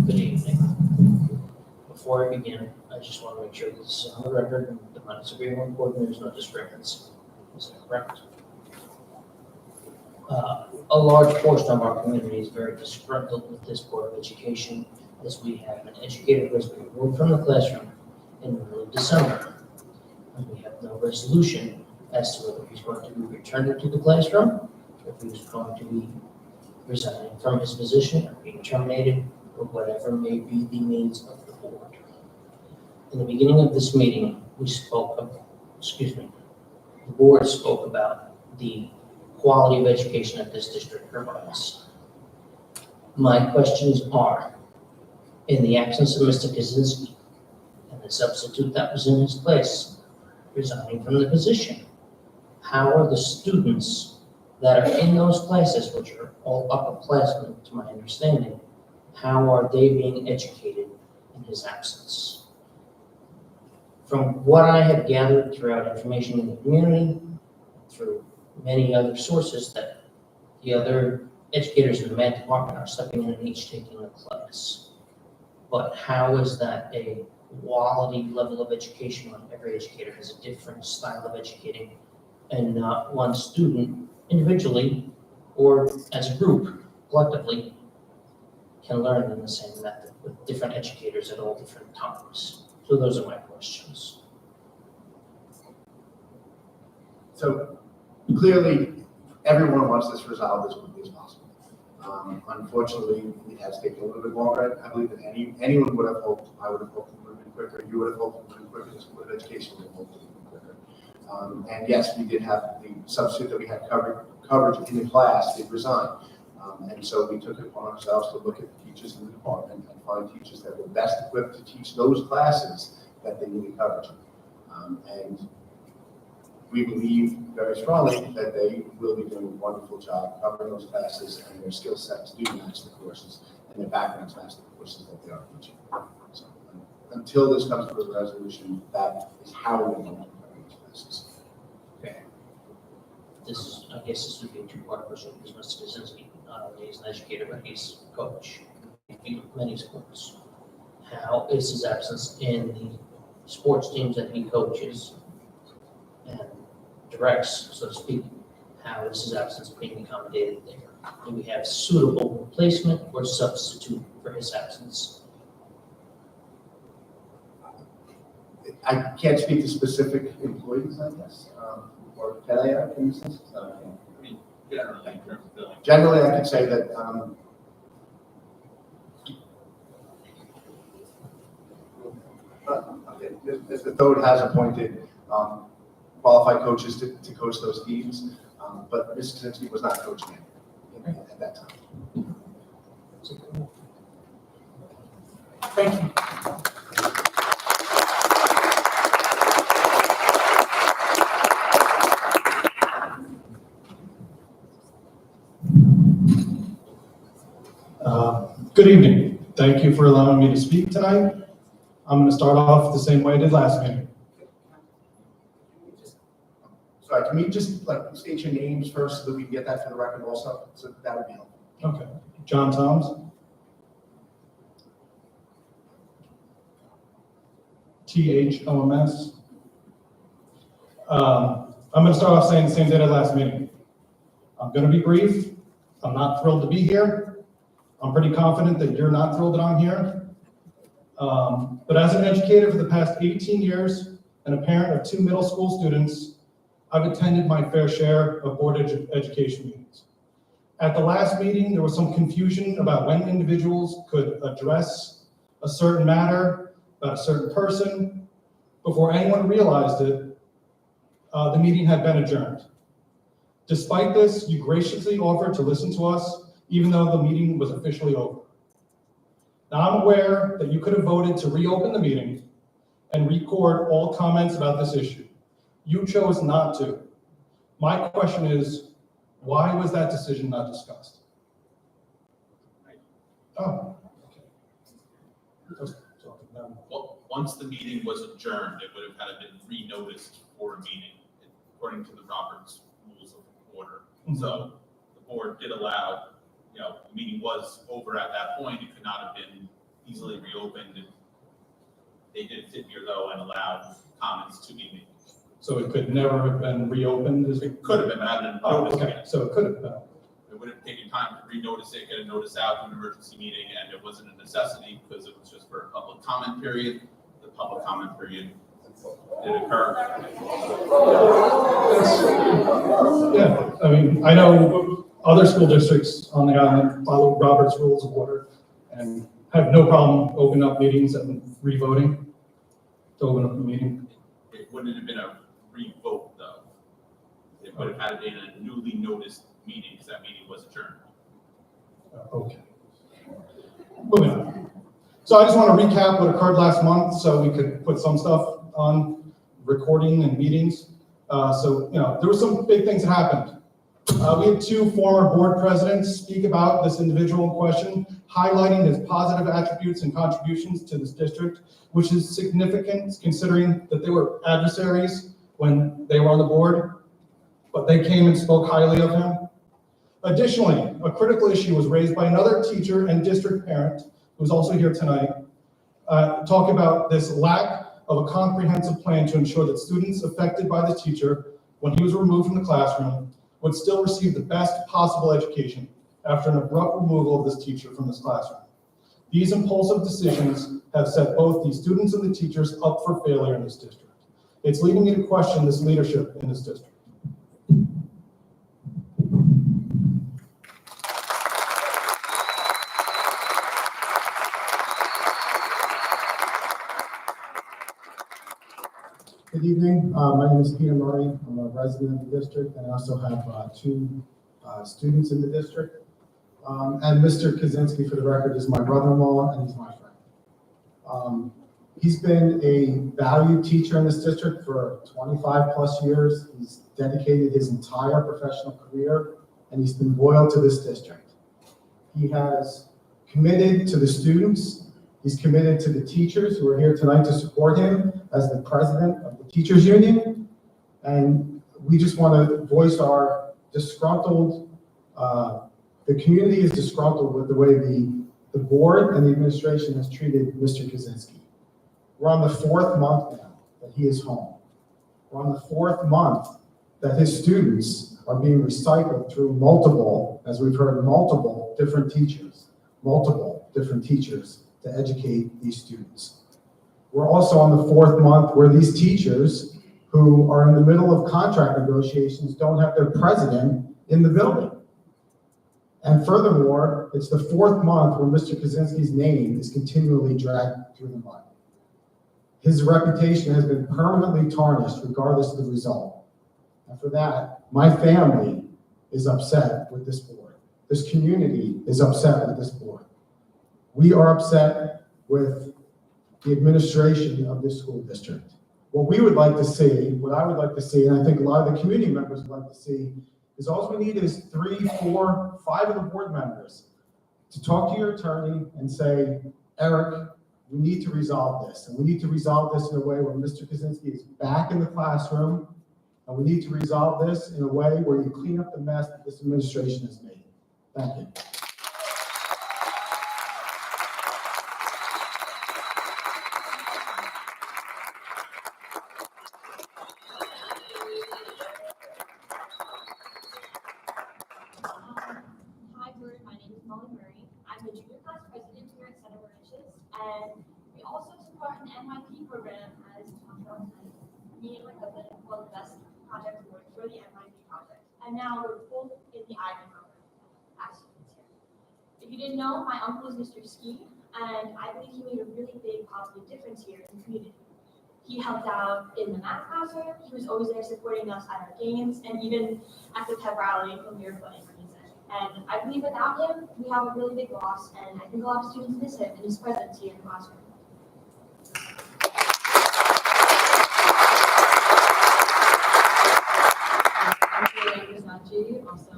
K: Good evening. Before I begin, I just want to make sure this is on the record and the minutes of everyone important, there's no discrepancy. Is that correct? A large portion of our community is very disgruntled with this Board of Education, as we have an educator who has been removed from the classroom in the middle of December. And we have no resolution as to whether he's going to be returned to the classroom, if he's going to be resigning from his position or being terminated, or whatever may be the needs of the board. In the beginning of this meeting, the board spoke about the quality of education that this district provides. My questions are, in the absence of Mr. Kaczynski and the substitute that was in his place resigning from the position, how are the students that are in those classes, which are all upperclassmen to my understanding, how are they being educated in his absence? From what I have gathered throughout information in the community, through many other sources, that the other educators in the math department are stepping in and each taking a class. But how is that a quality level of education when every educator has a different style of educating, and not one student individually or as a group collectively can learn in the same method with different educators at all different times? So those are my questions.
C: So clearly, everyone wants this resolved as quickly as possible. Unfortunately, it has taken a little bit longer. I believe that anyone would have hoped. I would have hoped it would have been quicker. You would have hoped it would have been quicker. The Board of Education would have hoped it would have been quicker. And yes, we did have the substitute that we had coverage in the class did resign. And so we took it upon ourselves to look at the teachers in the department and find teachers that were best equipped to teach those classes that they needed coverage. And we believe very strongly that they will be doing a wonderful job covering those classes, and their skill sets do match the courses, and their backgrounds match the courses that they are teaching. So until this comes to a resolution, that is how we're going to cover those classes.
K: Okay. I guess this would be a two-part question because Mr. Kaczynski He's an educator, but he's a coach in many sports. How is his absence in the sports teams that he coaches and directs, so to speak? How is his absence being accommodated there? Do we have suitable replacement or substitute for his absence?
C: I can't speak to specific employees, I guess, or can I, can you say? No, I can't.
L: Generally, in terms of billing.
C: Generally, I could say that, Mr. Thode has appointed qualified coaches to coach those teams, but Ms. Kaczynski was not coaching at that time.
A: Thank you.
M: Good evening. Thank you for allowing me to speak tonight. I'm going to start off the same way I did last meeting.
C: Sorry, can we just like state your names first so that we can get that for the record also? So that would be helpful.
M: Okay. John Toms. THOMS. I'm going to start off saying the same thing as last meeting. I'm going to be brief. I'm not thrilled to be here. I'm pretty confident that you're not thrilled that I'm here. But as an educator for the past 18 years and a parent of 2 middle school students, I've attended my fair share of board education meetings. At the last meeting, there was some confusion about when individuals could address a certain matter, about a certain person. Before anyone realized it, the meeting had been adjourned. Despite this, you graciously offered to listen to us, even though the meeting was officially over. Now, I'm aware that you could have voted to reopen the meeting and record all comments about this issue. You chose not to. My question is, why was that decision not discussed? Oh, okay.
L: Well, once the meeting was adjourned, it would have had been re-noticed for a meeting, according to the Roberts Rules of Order. So the board did allow, the meeting was over at that point. It could not have been easily reopened. They did sit here though and allowed comments to be made.
M: So it could never have been reopened?
L: It could have been added and
M: Oh,
L: noticed
M: okay,
L: again.
M: so it could have been.
L: It would have taken time to renotice it, get a notice out to an emergency meeting, and it wasn't a necessity because it was just for a public comment period. The public comment period did occur.
M: Yeah, I mean, I know other school districts on the island follow Robert's Rules of Order and have no problem opening up meetings and re-voting to open up the meeting.
L: It wouldn't have been a re-vote though. It would have had been a newly noticed meeting because that meeting was adjourned.
M: Okay. Moving on. So I just want to recap what occurred last month so we could put some stuff on recording and meetings. There were some big things that happened. We had 2 former board presidents speak about this individual in question, highlighting his positive attributes and contributions to this district, which is significant considering that they were adversaries when they were on the board, but they came and spoke highly of him. Additionally, a critical issue was raised by another teacher and district parent, who's also here tonight, talking about this lack of a comprehensive plan to ensure that students affected by the teacher when he was removed from the classroom would still receive the best possible education after an abrupt removal of this teacher from this classroom. These impulsive decisions have set both the students and the teachers up for failure in this district. It's leading me to question this leadership in this district.
N: Good evening. My name is Peter Murray. I'm a resident of the district, and I also have 2 students in the district. And Mr. Kaczynski, for the record, is my brother-in-law, and he's my friend. He's been a valued teacher in this district for 25 plus years. He's dedicated his entire professional career, and he's been loyal to this district. He has committed to the students. He's committed to the teachers who are here tonight to support him as the president of the teachers union. And we just want to voice our disgruntled The community is disgruntled with the way the board and the administration has treated Mr. Kaczynski. We're on the 4th month now that he is home. We're on the 4th month that his students are being recycled through multiple, as we've heard, multiple different teachers to educate these students. We're also on the 4th month where these teachers who are in the middle of contract negotiations don't have their president in the building. And furthermore, it's the 4th month where Mr. Kaczynski's name is continually dragged through the mud. His reputation has been permanently tarnished regardless of the result. And for that, my family is upset with this board. This community is upset with this board. We are upset with the administration of this school district. What we would like to see, what I would like to see, and I think a lot of the community members would like to see, is all we need is 3, 4, 5 of the board members to talk to your attorney and say, Eric, we need to resolve this. And we need to resolve this in a way where Mr. Kaczynski is back in the classroom. And we need to resolve this in a way where you clean up the mess that this administration has made. Thank you.
O: Hi, Guru. My name is Molly Murray. I'm the junior class president here at Center Branches, and we also took part in the NYP program as talked about tonight. Me and my cousin won the best project award for the NYP project, and now we're both in the Ivy program as students here. If you didn't know, my uncle is Mr. Ski, and I believe he made a really big positive difference here in the community. He helped out in the math classroom. He was always there supporting us at our games, and even at the pep rally when we were playing. And I believe without him, we have a really big loss, and I think a lot of students miss him and his presence here in the classroom.
P: I'm Julie, also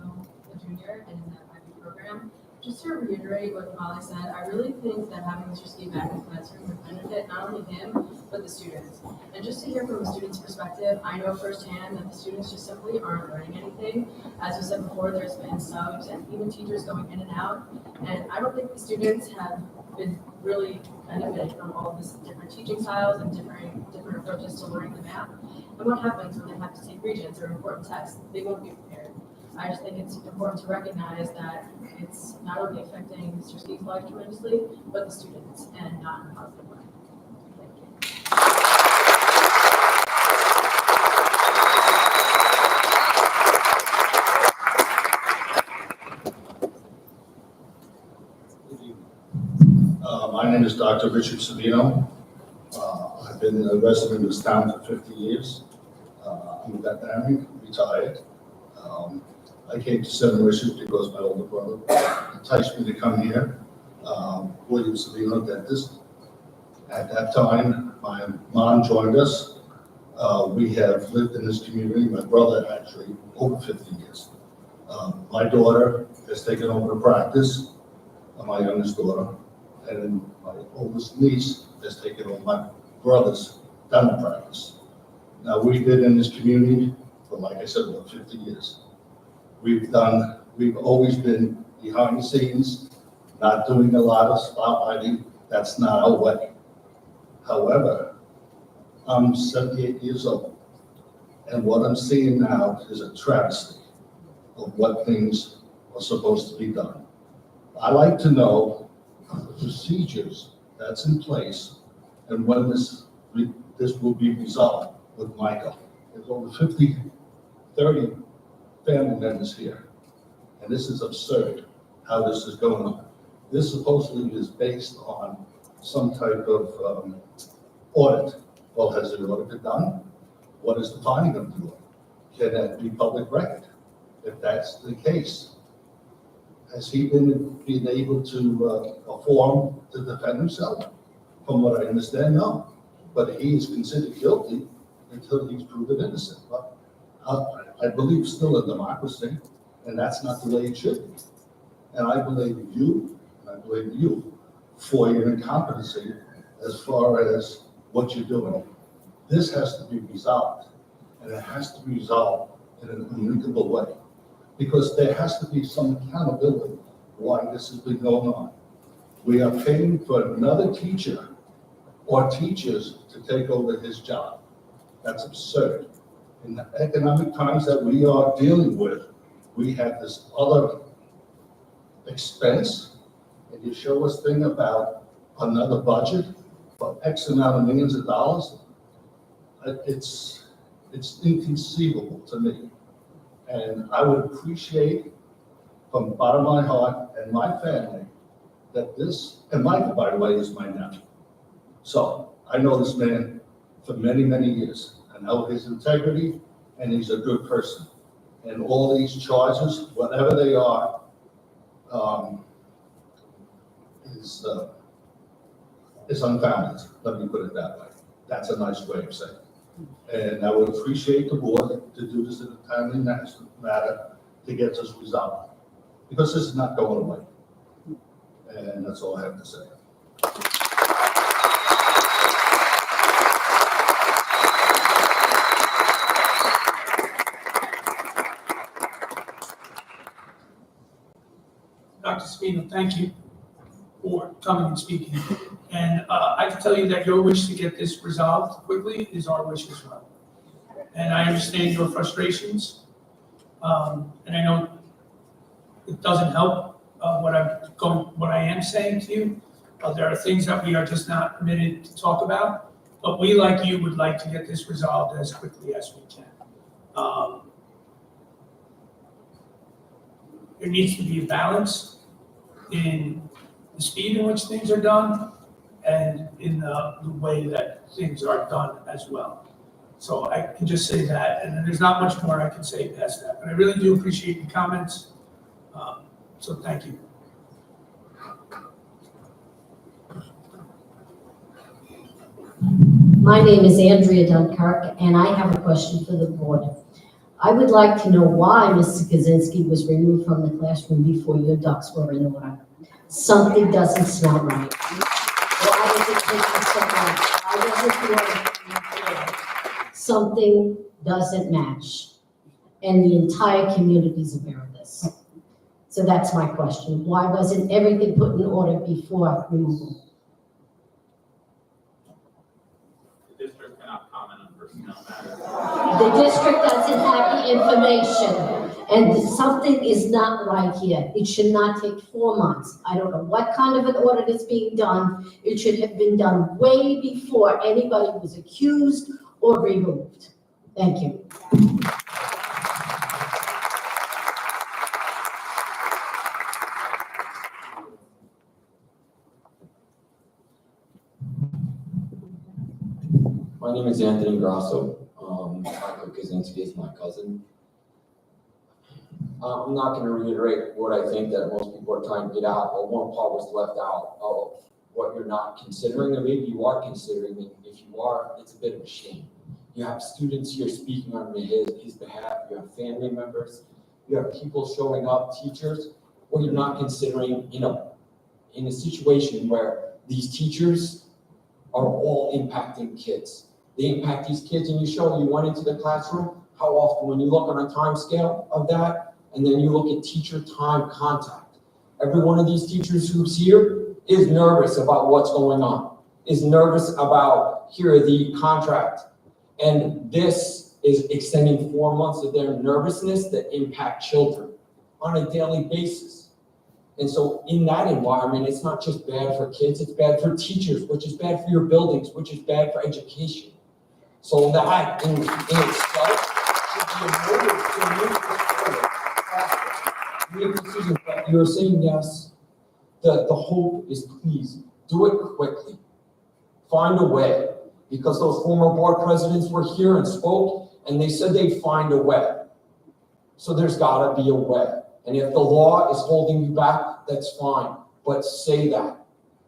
P: a junior and in that IB program. Just to reiterate what Molly said, I really think that having Mr. Ski back in the classroom would benefit not only him, but the students. And just to hear from a student's perspective, I know firsthand that the students just simply aren't learning anything. As you said before, there's been subs and even teachers going in and out. And I don't think the students have been really benefiting from all of this different teaching styles and different approaches to learning the math. And what happens when they have to take regents or important tests? They won't be prepared. I just think it's important to recognize that it's not only affecting Mr. Ski's life tremendously, but the students, and not in a positive way. Thank you.
Q: My name is Dr. Richard Savino. I've been a resident of this town for 50 years. I'm a veterinarian, retired. I came to Center Branches because my older brother enticed me to come here. William Savino, dentist. At that time, my mom joined us. We have lived in this community, my brother actually, over 50 years. My daughter has taken over the practice, my youngest daughter, and my oldest niece has taken over my brother's dental practice. Now, we've been in this community for, like I said, about 50 years. We've always been behind the scenes, not doing a lot of spotlighting. That's not our way. However, I'm 78 years old, and what I'm seeing now is a travesty of what things are supposed to be done. I like to know the procedures that's in place and when this will be resolved with Michael. There's over 30 family members here, and this is absurd how this is going on. This supposedly is based on some type of audit. Well, has the audit been done? What is the finding of the audit? Can that be public record? If that's the case, has he been able to perform to defend himself? From what I understand, no. But he is considered guilty until he's proven innocent. But I believe still in democracy, and that's not the way it should be. And I believe you, and I believe you, for your incompetency as far as what you're doing. This has to be resolved, and it has to be resolved in an amicable way. because there has to be some accountability why this has been going on. We are paying for another teacher or teachers to take over his job. That's absurd. In the economic times that we are dealing with, we have this other expense, and you show us thing about another budget for X amount of millions of dollars. It's inconceivable to me. And I would appreciate from the bottom of my heart and my family that this, and Michael, by the way, is my nephew. So I know this man for many, many years. I know his integrity, and he's a good person. And all these charges, whatever they are, is unfounded. Let me put it that way. That's a nice way of saying it. And I would appreciate the board to do this in a timely manner to get this resolved. Because this is not going away. And that's all I have to say.
A: Dr. Spino, thank you for coming and speaking. And I can tell you that your wish to get this resolved quickly is our wish as well. And I understand your frustrations. And I know it doesn't help what I am saying to you. There are things that we are just not permitted to talk about, but we, like you, would like to get this resolved as quickly as we can. There needs to be a balance in the speed in which things are done and in the way that things are done as well. So I can just say that, and then there's not much more I can say past that, but I really do appreciate your comments. So thank you.
R: My name is Andrea Dunkirk, and I have a question for the board. I would like to know why Mr. Kaczynski was removed from the classroom before your ducks were in order. Something doesn't smell right. Why does it take you so long? Why doesn't the order? Something doesn't match. And the entire community is aware of this. So that's my question. Why wasn't everything put in order before removal?
L: The district cannot comment on personnel matters.
R: The district doesn't have the information, and something is not right here. It should not take 4 months. I don't know what kind of an audit is being done. It should have been done way before anybody was accused or removed. Thank you.
S: My name is Anthony Grasso. Michael Kaczynski is my cousin. I'm not going to reiterate what I think that most people are trying to get out, but one part was left out of what you're not considering, or maybe you are considering, and if you are, it's a bit of a shame. You have students here speaking on his behalf, you have family members, you have people showing up, teachers. What you're not considering, in a situation where these teachers are all impacting kids. They impact these kids, and you went into the classroom, how often, when you look on a time scale of that, and then you look at teacher time contact. Every one of these teachers who's here is nervous about what's going on, is nervous about, here, the contract. And this is extending 4 months of their nervousness that impact children on a daily basis. And so in that environment, it's not just bad for kids, it's bad for teachers, which is bad for your buildings, which is bad for education. So that in itself should be a motive to move this forward. But you're saying yes. The hope is, please do it quickly. Find a way, because those former board presidents were here and spoke, and they said they'd find a way. So there's gotta be a way. And if the law is holding you back, that's fine, but say that.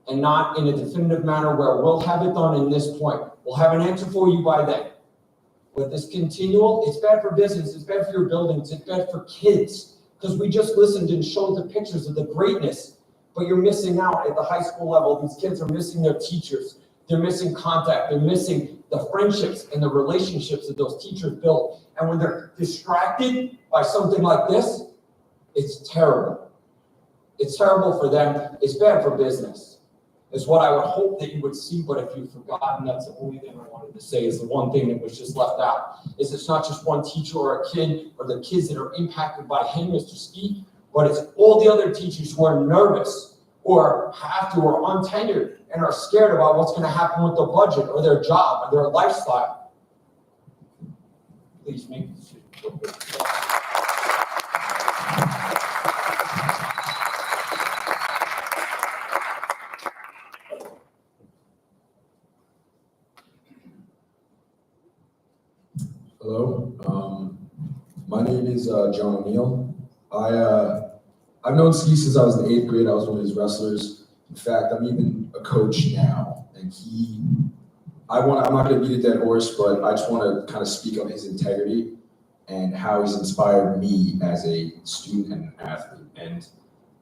S: And not in a definitive manner where we'll have it done in this point. We'll have an answer for you by then. With this continual, it's bad for business, it's bad for your buildings, it's bad for kids. Because we just listened and showed the pictures of the greatness, but you're missing out at the high school level. These kids are missing their teachers. They're missing contact. They're missing the friendships and the relationships that those teachers built. And when they're distracted by something like this, It's terrible. It's terrible for them. It's bad for business. It's what I would hope that you would see, but if you've forgotten, that's the only thing I wanted to say is the one thing that was just left out. Is it's not just one teacher or a kid or the kids that are impacted by him, Mr. Ski, but it's all the other teachers who are nervous or have to or untenured and are scared about what's going to happen with the budget or their job or their lifestyle. Please make this.
T: Hello, my name is John O'Neill. I've known Ski since I was in 8th grade. I was one of his wrestlers. In fact, I'm even a coach now. And I'm not going to beat a dead horse, but I just want to kind of speak on his integrity and how he's inspired me as a student and an athlete. And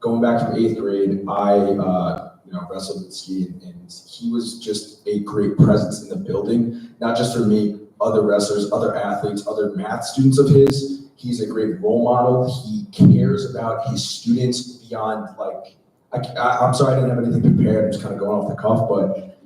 T: going back from 8th grade, I wrestled with Ski, and he was just a great presence in the building, not just for me, other wrestlers, other athletes, other math students of his. He's a great role model. He cares about his students beyond I'm sorry I didn't have anything prepared. I'm just kind of going off the cuff, but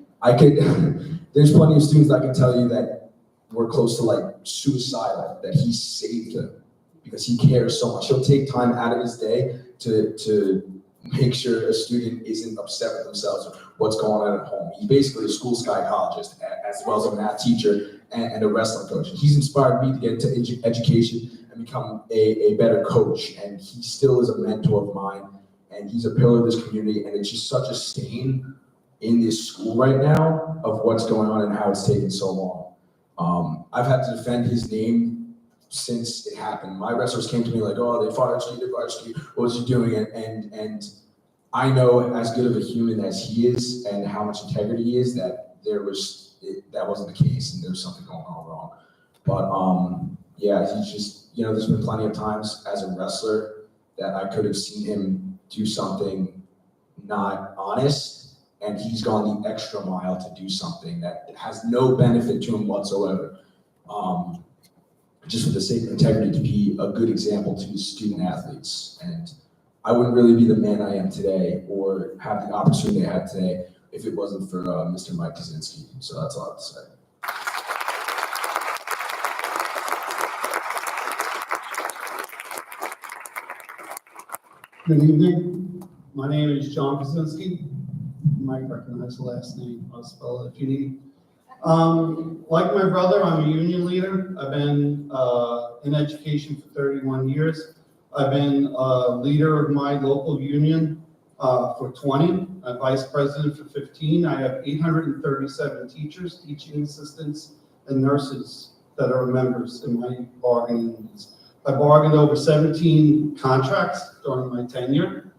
T: there's plenty of students that I can tell you that were close to suicidal, that he saved them because he cares so much. He'll take time out of his day to make sure a student isn't upset with themselves or what's going on at home. He's basically a school psychologist as well as a math teacher and a wrestling coach. He's inspired me to get into education and become a better coach. And he still is a mentor of mine. And he's a pillar of this community. And it's just such a stain in this school right now of what's going on and how it's taken so long. I've had to defend his name since it happened. My wrestlers came to me like, oh, they fired Ski, what was he doing? And I know as good of a human as he is and how much integrity he is that that wasn't the case and there's something going on wrong. But yeah, he's just, there's been plenty of times as a wrestler that I could have seen him do something not honest, and he's gone the extra mile to do something that has no benefit to him whatsoever. Just for the sake of integrity, to be a good example to his student athletes. And I wouldn't really be the man I am today or have the opportunity I have today if it wasn't for Mr. Mike Kaczynski. So that's all I have to say.
N: Good evening. My name is John Kaczynski. You might recognize the last name. I'll spell it if you need. Like my brother, I'm a union leader. I've been in education for 31 years. I've been a leader of my local union for 20, a vice president for 15. I have 837 teachers, teaching assistants, and nurses that are members in my bargaining units. I bargained over 17 contracts during my tenure,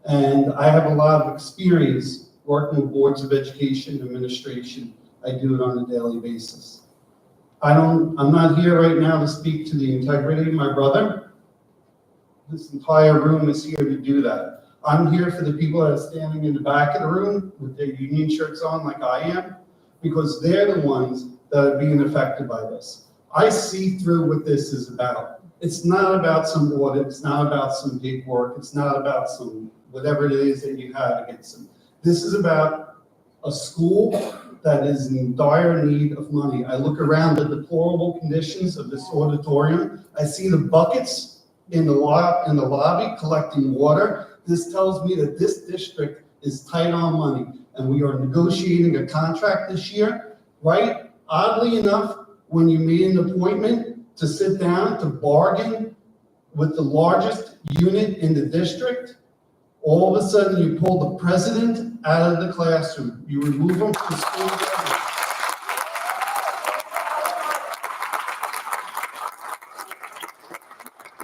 N: and I have a lot of experience working with boards of education, administration. I do it on a daily basis. I'm not here right now to speak to the integrity of my brother. This entire room is here to do that. I'm here for the people that are standing in the back of the room with their union shirts on like I am, because they're the ones that are being affected by this. I see through what this is about. It's not about some audit, it's not about some big work, it's not about some whatever it is that you have against them. This is about a school that is in dire need of money. I look around the deplorable conditions of this auditorium. I see the buckets in the lobby collecting water. This tells me that this district is tight on money, and we are negotiating a contract this year, right? Oddly enough, when you made an appointment to sit down to bargain with the largest unit in the district, all of a sudden you pull the president out of the classroom. You remove him from school.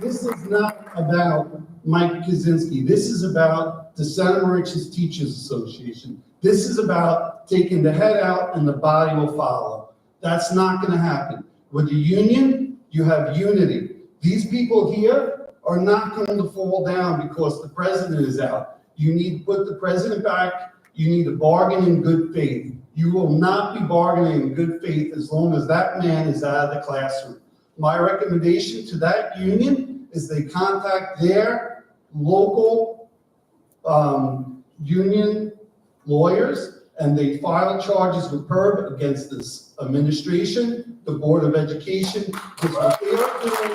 N: This is not about Mike Kaczynski. This is about the Santa Mauritius Teachers Association. This is about taking the head out and the body will follow. That's not going to happen. With the union, you have unity. These people here are not going to fall down because the president is out. You need to put the president back. You need to bargain in good faith. You will not be bargaining in good faith as long as that man is out of the classroom. My recommendation to that union is they contact their local union lawyers, and they filed charges with PERB against this administration, the Board of Education, because what they are doing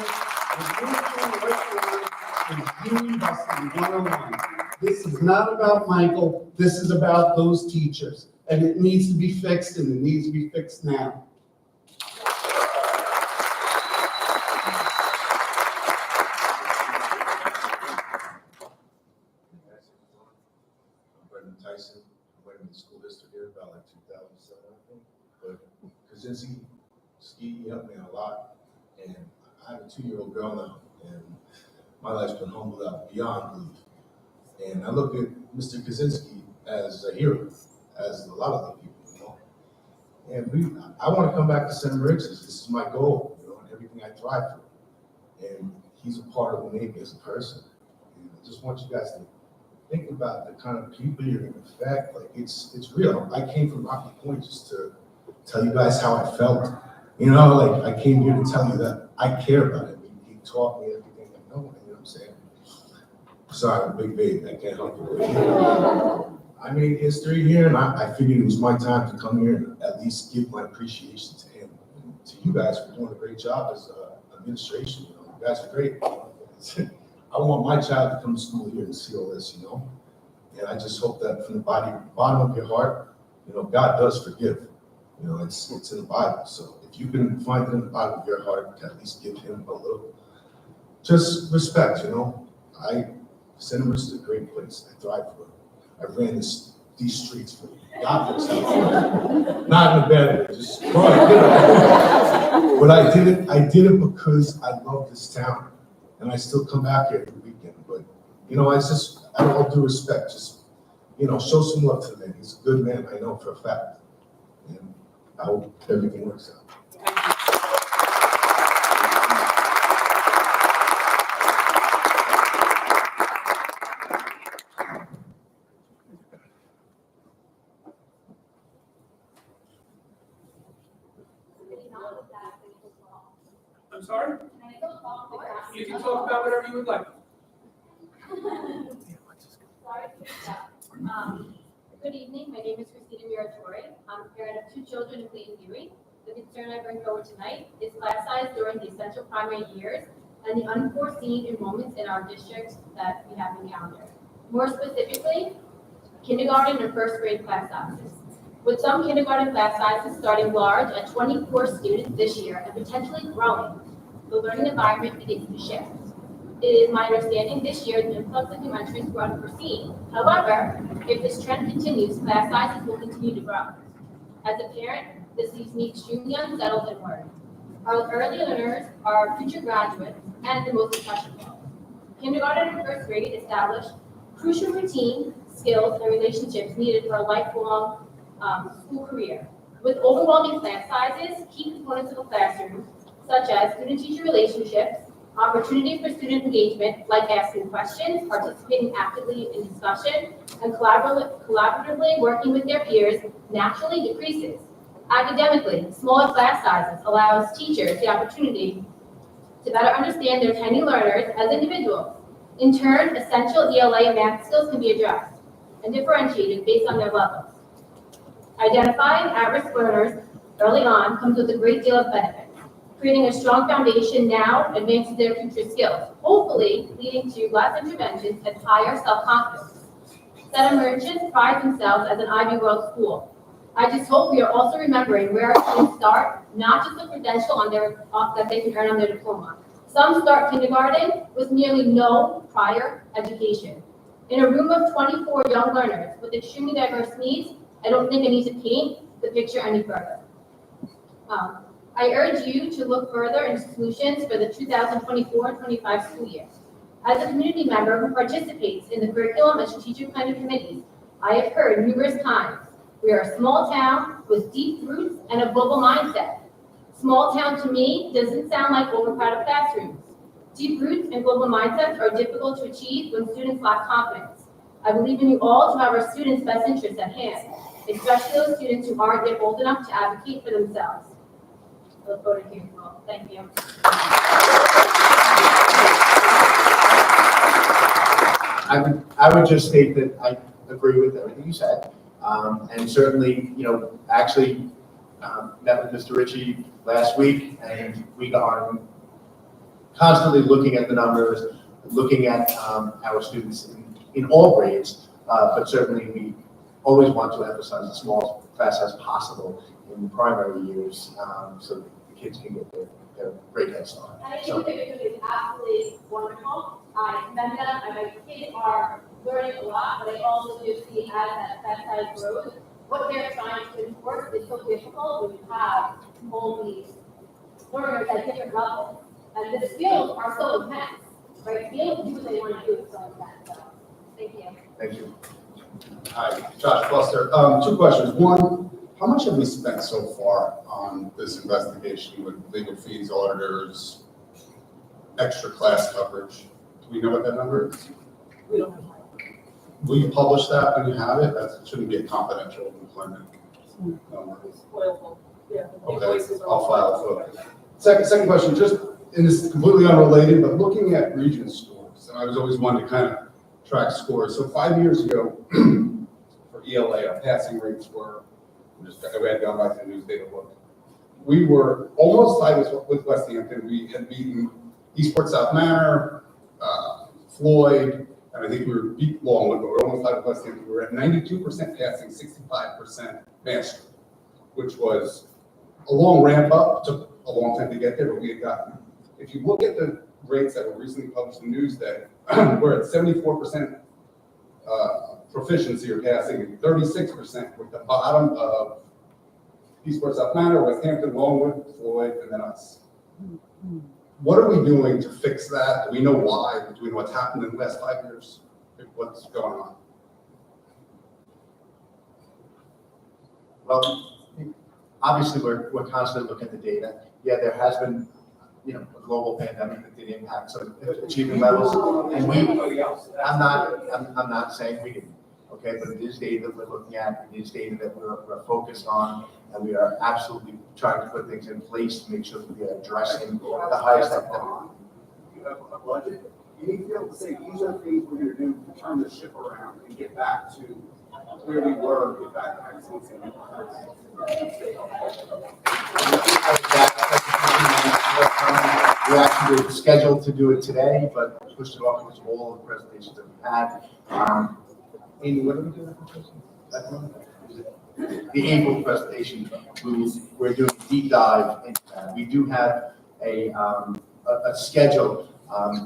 N: is union busting 101. This is not about Michael, this is about those teachers, and it needs to be fixed, and it needs to be fixed now.
Q: Brendan Tyson, I went in the school district here about like 2007, I think. But Kaczynski, he helped me a lot. And I have a 2-year-old girl now, and my life's been humbled out beyond belief. And I look at Mr. Kaczynski as a hero, as a lot of other people, you know. And I want to come back to St. Mary's. This is my goal, you know, and everything I thrive for. And he's a part of me as a person. And I just want you guys to think about the kind of people you're going to affect. Like, it's real. I came from Rocky Point just to tell you guys how I felt. You know, like, I came here to tell you that I care about it. He taught me everything I know, you know what I'm saying? Sorry, I'm a big baby, I can't help it. I made history here, and I figured it was my time to come here and at least give my appreciation to him. And to you guys for doing a great job as administration. You know, you guys are great. I want my child to come to school here and see all this, you know? And I just hope that from the bottom of your heart, you know, God does forgive. You know, it's in the Bible. So if you can find it in the bottom of your heart to at least give him a little, just respect, you know? St. Louis is a great place. I thrive for it. I ran these streets for God knows how. Not in a bad way, just but I did it because I love this town. And I still come back here every weekend. But, you know, it's just, out of all due respect, just, you know, show some love to the man. He's a good man, I know for a fact. And I hope everything works out.
A: I'm sorry? You can talk about whatever you would like.
O: Good evening, my name is Christina Miratori. I'm a parent of 2 children in Clayton Huey. The concern I bring forward tonight is class size during the essential primary years and the unforeseen enrollments in our district that we have encountered. More specifically, kindergarten and first grade class sizes. With some kindergarten class sizes starting large at 24 students this year and potentially growing, the learning environment begins to shift. It is my understanding this year the influx of new entrants were unforeseen. However, if this trend continues, class sizes will continue to grow. As a parent, this leaves me extremely unsettled and worried. Our early learners are our future graduates and the most impressionable. Kindergarten and first grade establish crucial routine, skills, and relationships needed for a lifelong school career. With overwhelming class sizes, key components of a classroom, such as student-teacher relationships, opportunities for student engagement, like asking questions, participating actively in discussion, and collaboratively working with their peers, naturally decreases. Academically, smaller class sizes allows teachers the opportunity to better understand their tiny learners as individuals. In turn, essential ELA and math skills can be addressed and differentiated based on their levels. Identifying at-risk learners early on comes with a great deal of benefit. Creating a strong foundation now advances their future skills, hopefully leading to less interventions and higher self-confidence. St. Emergence prides themselves as an Ivy World school. I just hope we are also remembering where our students start, not just the credential that they can earn on their diploma. Some start kindergarten with nearly no prior education. In a room of 24 young learners with extremely diverse needs, I don't think I need to paint the picture any further. I urge you to look further into solutions for the 2024-25 school year. As a community member who participates in the curriculum and strategic planning committees, I have heard numerous times, we are a small town with deep roots and a global mindset. Small town to me doesn't sound like overcrowded classrooms. Deep roots and global mindsets are difficult to achieve when students lack confidence. I believe in you all to have our students' best interests at hand, especially those students who aren't yet old enough to advocate for themselves. I look forward to hearing you all. Thank you.
C: I would just state that I agree with everything you said. And certainly, actually met with Mr. Ritchie last week, and we are constantly looking at the numbers, looking at our students in all grades, but certainly we always want to emphasize as small class as possible in the primary years, so that the kids can get their great head start.
I: And I think what they're doing is absolutely wonderful. I commend them, and my kids are learning a lot, but I also do see as that size grows, what they're trying to enforce is so difficult when you have all these learners at different levels. And the skills are so intense, right? To be able to do what they want to do is so intense, so, thank you.
C: Thank you.
U: Hi, Josh Buster. Two questions. One, how much have we spent so far on this investigation with legal fees, auditors, extra class coverage? Do we know what that number is?
J: We don't have.
U: Will you publish that when you have it? That shouldn't be a confidential employment number.
J: Well, yeah. the
U: Okay,
J: invoices are
U: I'll
J: all
U: file it.
J: filed.
U: Second question, just, and this is completely unrelated, but looking at region scores, and I was always one to kind of track scores. So 5 years ago, for ELA, our passing rates were, I had gone back to the news data look. We were almost tied with West Hampton. We had beaten Eastport South Manor, Floyd, and I think we were beat Longwood, but we're almost tied with West Hampton. We were at 92% passing, 65% mastery, which was a long ramp up, took a long time to get there, but we had gotten there. If you look at the rates that were recently published in Newsday, we're at 74% proficiency or passing, and 36% with the bottom of Eastport South Manor, West Hampton, Longwood, Floyd, and then us. What are we doing to fix that? Do we know why? Do we know what's happened in the last 5 years? What's going on?
C: Well, obviously, we're constantly looking at the data. Yeah, there has been, a global pandemic that did impact some achievement levels, and I'm not saying we didn't, okay, but it is data that we're looking at, it is data that we're focused on, and we are absolutely trying to put things in place to make sure that we are addressing the highest activity.
V: You have a budget. You need to be able to say, these are things we're going to do to turn the ship around and get back to where we were, get back to excellence.
C: We actually were scheduled to do it today, but pushed it off because of all of the presentations that we had. Amy, what did we do? The April presentation, we're doing a deep dive into that. We do have a schedule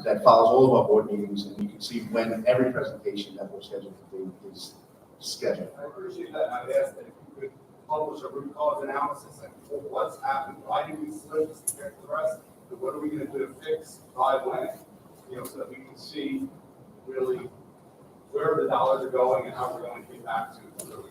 C: that follows all of our board meetings, and you can see when every presentation that we're scheduled to do is scheduled.
V: I appreciate that. I'd ask that if you could publish a root cause analysis, like what's happened, why did we slip as compared to the rest, and what are we going to do to fix by when, so that we can see really where the dollars are going and how we're going to get back to where we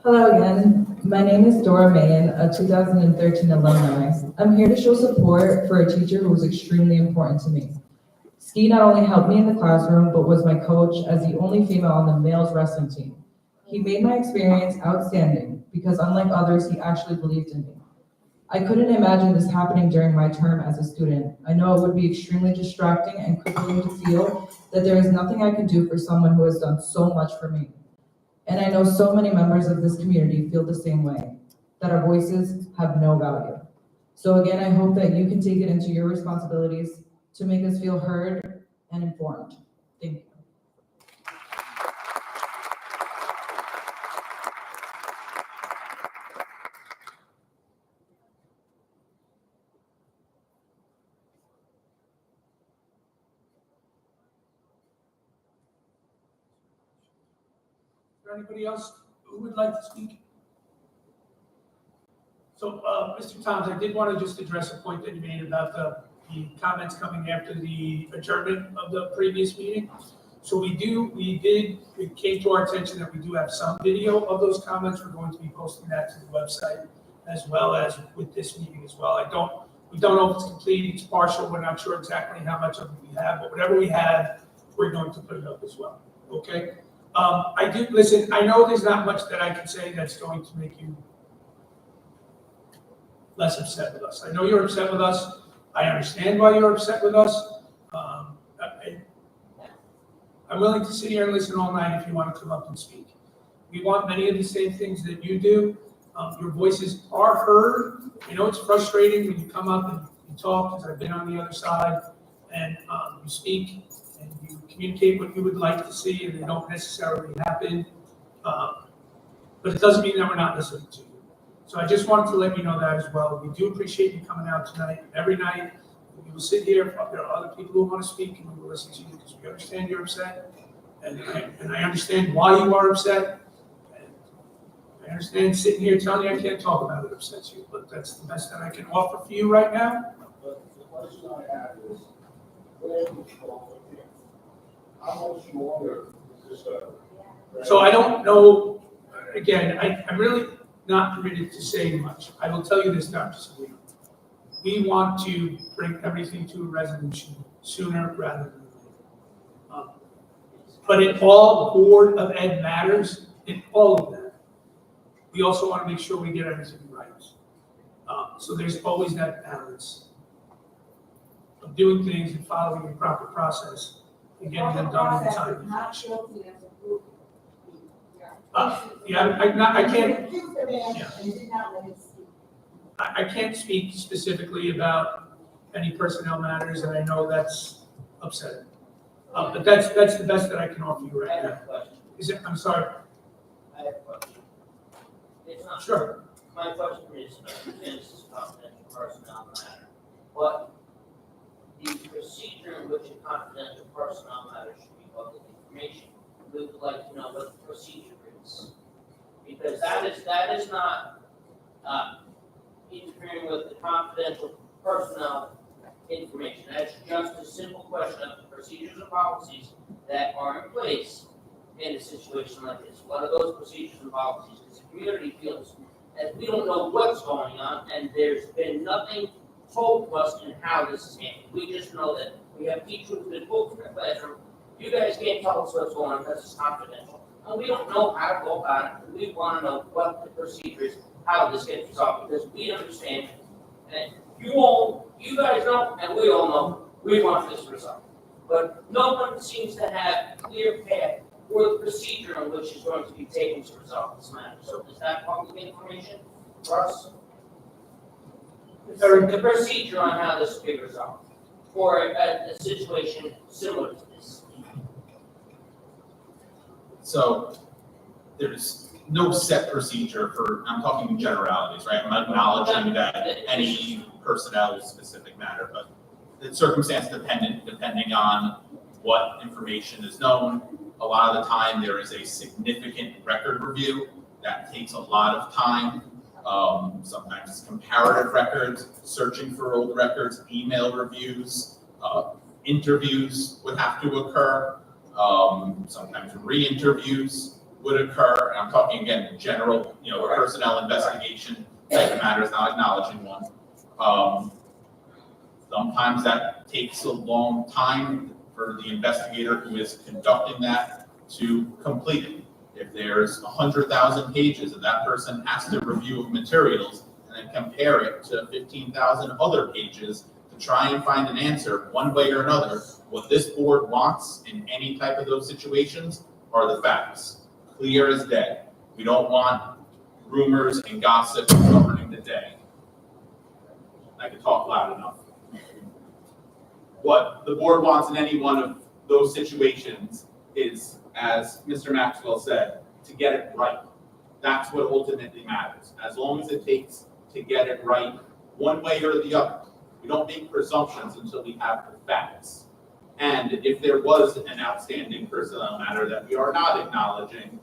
W: Hello again. My name is Dora Mayen, a 2013 alumni. I'm here to show support for a teacher who was extremely important to me. Ski not only helped me in the classroom, but was my coach as the only female on the males wrestling team. He made my experience outstanding because unlike others, he actually believed in me. I couldn't imagine this happening during my term as a student. I know it would be extremely distracting and crippling to feel that there is nothing I can do for someone who has done so much for me. And I know so many members of this community feel the same way, that our voices have no value. So again, I hope that you can take it into your responsibilities to make us feel heard and informed. Thank you.
A: Is there anybody else who would like to speak? So, Mr. Toms, I did want to just address a point that you made about the comments coming after the adjournment of the previous meeting. So it came to our attention that we do have some video of those comments. We're going to be posting that to the website as well as with this meeting as well. I don't We don't know if it's complete, it's partial, we're not sure exactly how much of it we have, but whatever we have, we're going to put it up as well, okay? Listen, I know there's not much that I can say that's going to make you less upset with us. I know you're upset with us. I understand why you're upset with us. I'm willing to sit here and listen all night if you want to come up and speak. We want many of the same things that you do. Your voices are heard. I know it's frustrating when you come up and you talk, because I've been on the other side, and you speak and you communicate what you would like to see, and they don't necessarily happen. But it doesn't mean that we're not listening to you. So I just wanted to let you know that as well. We do appreciate you coming out tonight. Every night, we will sit here. There are other people who want to speak, and we will listen to you because we understand you're upset, and I understand why you are upset. I understand sitting here telling you I can't talk about it upsets you, but that's the best that I can offer for you right now.
U: But the question I have is, where do we go from here? How much longer is this going?
A: So I don't know, again, I'm really not permitted to say much. I will tell you this, Dr. Sabino. We want to bring everything to a resolution sooner rather than later. But in all Board of Ed matters, in all of that, we also want to make sure we get everything right. So there's always that balance of doing things and following the proper process and getting them done in time. I can't. I can't speak specifically about any personnel matters, and I know that's upsetting. But that's the best that I can offer you right now. Is it? I'm sorry.
B: I have a question. It's not.
A: Sure.
B: My question is confidential personnel matter. But the procedure in which a confidential personnel matter should be public information, we would like to know what the procedure is. Because that is not interfering with the confidential personnel information. That's just a simple question of the procedures and policies that are in place in a situation like this. What are those procedures and policies? Because the community feels that we don't know what's going on, and there's been nothing told to us in how this is handled. We just know that we have teachers who've been pulled from the classroom. You guys can't tell us what's going on because it's confidential. And we don't know how to go about it. We want to know what the procedure is, how this gets resolved, because we understand, and you guys know, and we all know, we want this resolved. But no one seems to have a clear path or the procedure in which is going to be taken to resolve this matter. So is that public information for us? The procedure on how this will be resolved for a situation similar to this.
L: So there's no set procedure for, I'm talking generalities, right? I'm not acknowledging that any personnel specific matter, but it's circumstance dependent, depending on what information is known. A lot of the time there is a significant record review that takes a lot of time. Sometimes it's comparative records, searching for old records, email reviews, interviews would have to occur. Sometimes re-interviews would occur. And I'm talking again, general, personnel investigation type of matters, not acknowledging one. Sometimes that takes a long time for the investigator who is conducting that to complete it. If there's 100,000 pages and that person has to review materials and then compare it to 15,000 other pages to try and find an answer one way or another, what this board wants in any type of those situations are the facts, clear as day. We don't want rumors and gossip governing the day. I can talk loud enough. What the board wants in any one of those situations is, as Mr. Maxwell said, to get it right. That's what ultimately matters. As long as it takes to get it right one way or the other. We don't make presumptions until we have the facts. And if there was an outstanding personnel matter that we are not acknowledging,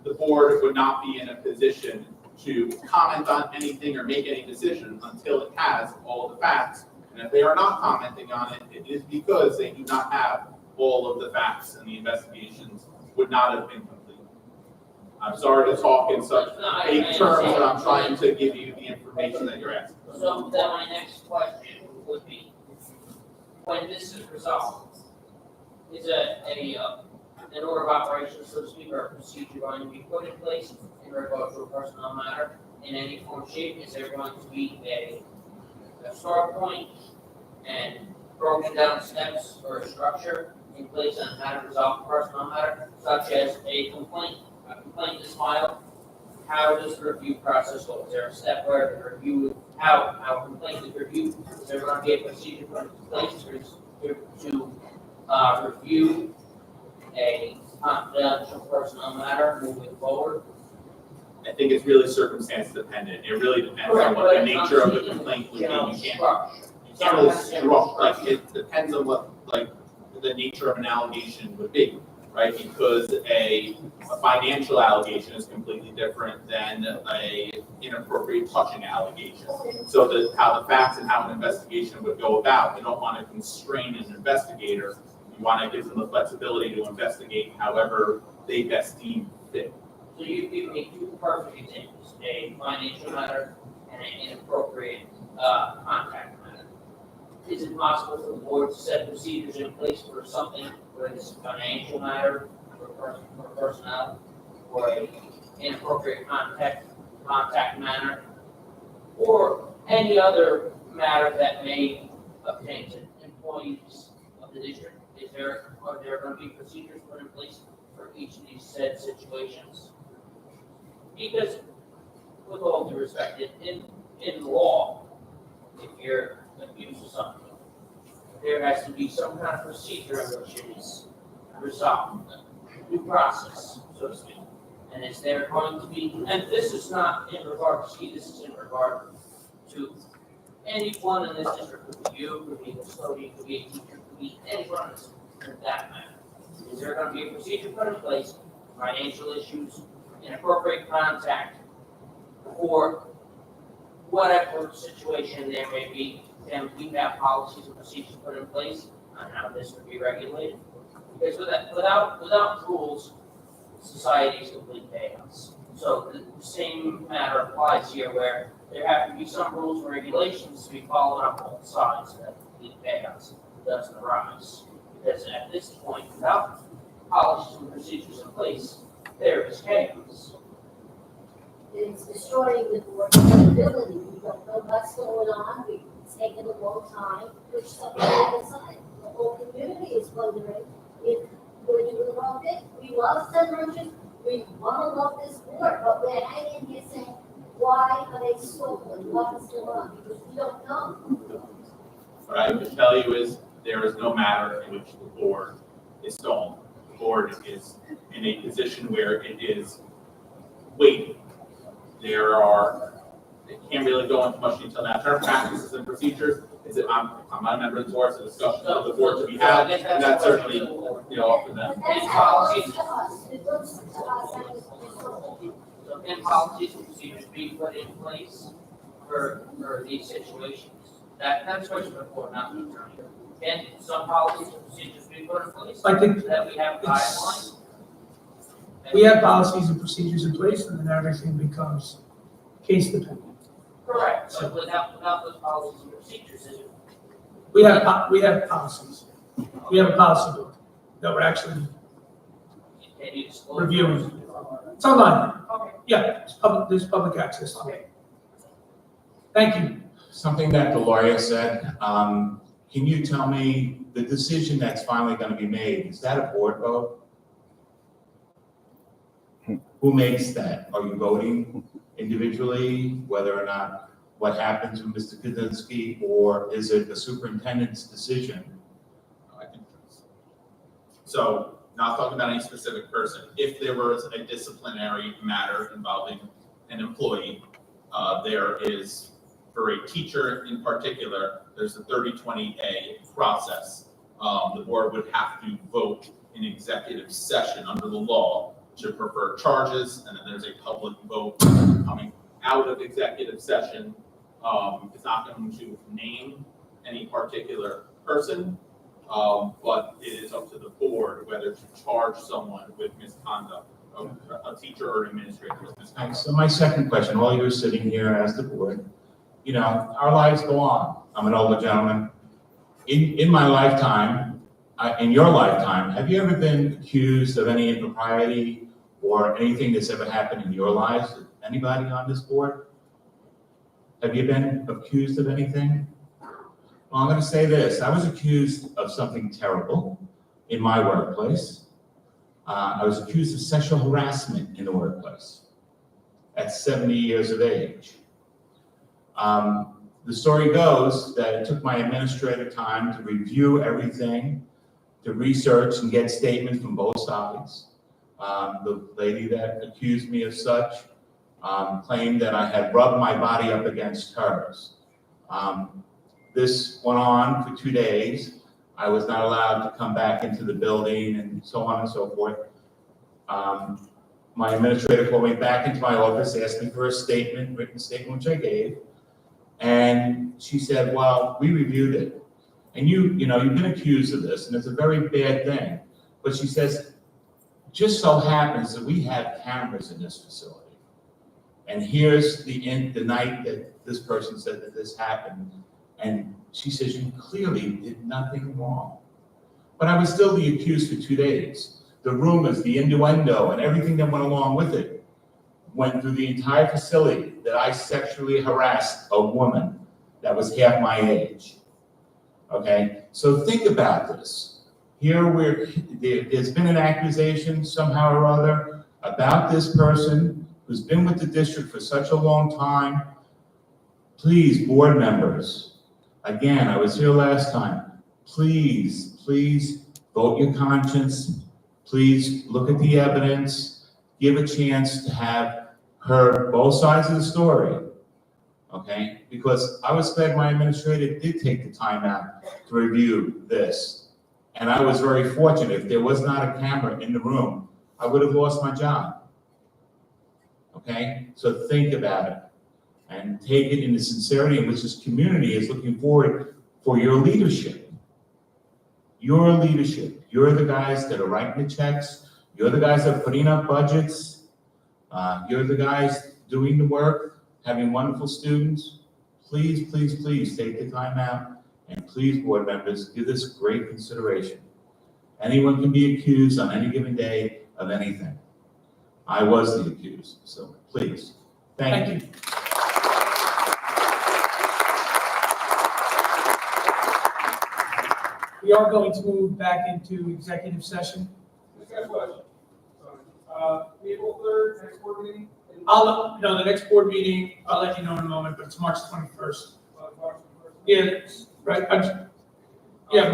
L: the board would not be in a position to comment on anything or make any decisions until it has all the facts. And if they are not commenting on it, it is because they do not have all of the facts, and the investigations would not have been complete. I'm sorry to talk in such vague terms, but I'm trying to give you the information that you're asking.
B: So then my next question would be, when this is resolved, is an order of operations, so to speak, or a procedure going to be put in place in regard to a personnel matter in any form or shape? Is there going to be a start point and broken down steps or a structure in place on how to resolve a personnel matter, such as a complaint is filed? How does the review process go? Is there a step where the review, how a complaint is reviewed? Is there going to be a procedure put in place to review a confidential personnel matter moving forward?
L: I think it's really circumstance dependent. It really depends on what the nature of the complaint would be. You can't really structure, like, it depends on what, like, the nature of an allegation would be, right? Because a financial allegation is completely different than a inappropriate touching allegation. So how the facts and how an investigation would go about, you don't want to constrain an investigator. You want to give them the flexibility to investigate however they best deem fit.
B: So you've given me two perfect examples, a financial matter and an inappropriate contact matter. Is it possible for the board to set procedures in place for something, whether it's a financial matter, for personnel, or an inappropriate contact matter, or any other matter that may obtain to employees of the district? Are there going to be procedures put in place for each of these said situations? Because, with all due respect, in law, if you're accused of something, there has to be some kind of procedure in which it is resolved, due process, so to speak. And is there going to be, and this is not in regard to Ski, this is in regard to anyone in this district, could be you, could be a custodian, could be a teacher, could be anyone in that matter. Is there going to be a procedure put in place, financial issues, inappropriate contact, or whatever situation there may be, and we have policies and procedures put in place on how this would be regulated? Because without rules, society is complete chaos. So the same matter applies here, where there have to be some rules and regulations to be followed on both sides, so that complete chaos doesn't arise. Because at this point, without policies and procedures in place, there is chaos.
R: It's destroying the board's credibility. We don't know what's going on. It's taken a long time, which something aside. The whole community is wondering if we're doing the wrong thing. We love St. Richards. We want to love this board, but we're hanging here saying, why are they stolen? What is going on? Because we don't know.
L: What I can tell you is there is no matter in which the board is stolen. The board is in a position where it is waiting. They can't really go into much detail now. Term practices and procedures, I'm not a member of the board, so discussions of the board to be had, and that's certainly, up to them.
B: And policies. So can policies and procedures be put in place for these situations? That's what you're for, not the attorney. Can some policies and procedures be put in place?
A: I think
B: that we have guidelines?
A: we have policies and procedures in place, and then everything becomes case dependent.
B: Correct, so without those policies and procedures, is it?
A: We have policies. We have a policy book that we're actually
B: Can you disclose?
A: reviewing. It's online.
B: Okay.
A: Yeah, there's public access to it. Thank you.
E: Something that the lawyer said, can you tell me the decision that's finally going to be made, is that a board vote? Who makes that? Are you voting individually, whether or not what happens with Mr. Kaczynski, or is it the superintendent's decision?
L: So, not talking about any specific person. If there was a disciplinary matter involving an employee, there is, for a teacher in particular, there's a 30-20A process. The board would have to vote in executive session under the law to prefer charges, and then there's a public vote coming out of executive session. It's not going to name any particular person, but it is up to the board whether to charge someone with misconduct, a teacher or an administrator with misconduct.
E: So my second question, while you're sitting here as the board, you know, our lives go on. I'm an older gentleman. In my lifetime, in your lifetime, have you ever been accused of any impropriety or anything that's ever happened in your lives? Anybody on this board? Have you been accused of anything? Well, I'm going to say this. I was accused of something terrible in my workplace. I was accused of sexual harassment in the workplace at 70 years of age. The story goes that it took my administrator time to review everything, to research and get statements from both sides. The lady that accused me of such claimed that I had rubbed my body up against hers. This went on for 2 days. I was not allowed to come back into the building and so on and so forth. My administrator called me back into my office, asked me for a statement, written statement, which I gave. And she said, well, we reviewed it. And you know, you've been accused of this, and it's a very bad thing. But she says, just so happens that we have cameras in this facility. And here's the night that this person said that this happened. And she says, you clearly did nothing wrong. But I would still be accused for 2 days. The rumors, the innuendo, and everything that went along with it went through the entire facility that I sexually harassed a woman that was half my age. Okay, so think about this. Here there's been an accusation somehow or other about this person who's been with the district for such a long time. Please, board members, again, I was here last time. Please vote your conscience. Please look at the evidence. Give a chance to have heard both sides of the story. Okay, because I was glad my administrator did take the time out to review this. And I was very fortunate. If there was not a camera in the room, I would have lost my job. Okay, so think about it and take it in the sincerity in which this community is looking forward for your leadership. Your leadership. You're the guys that are writing the checks. You're the guys that are putting up budgets. You're the guys doing the work, having wonderful students. Please take the time out, and please, board members, give this great consideration. Anyone can be accused on any given day of anything. I was the accused, so please. Thank you.
A: We are going to move back into executive session.
V: Just got a question. April 3rd, next board meeting?
A: The next board meeting, I'll let you know in a moment, but it's March 21st. Yeah, right. Yeah,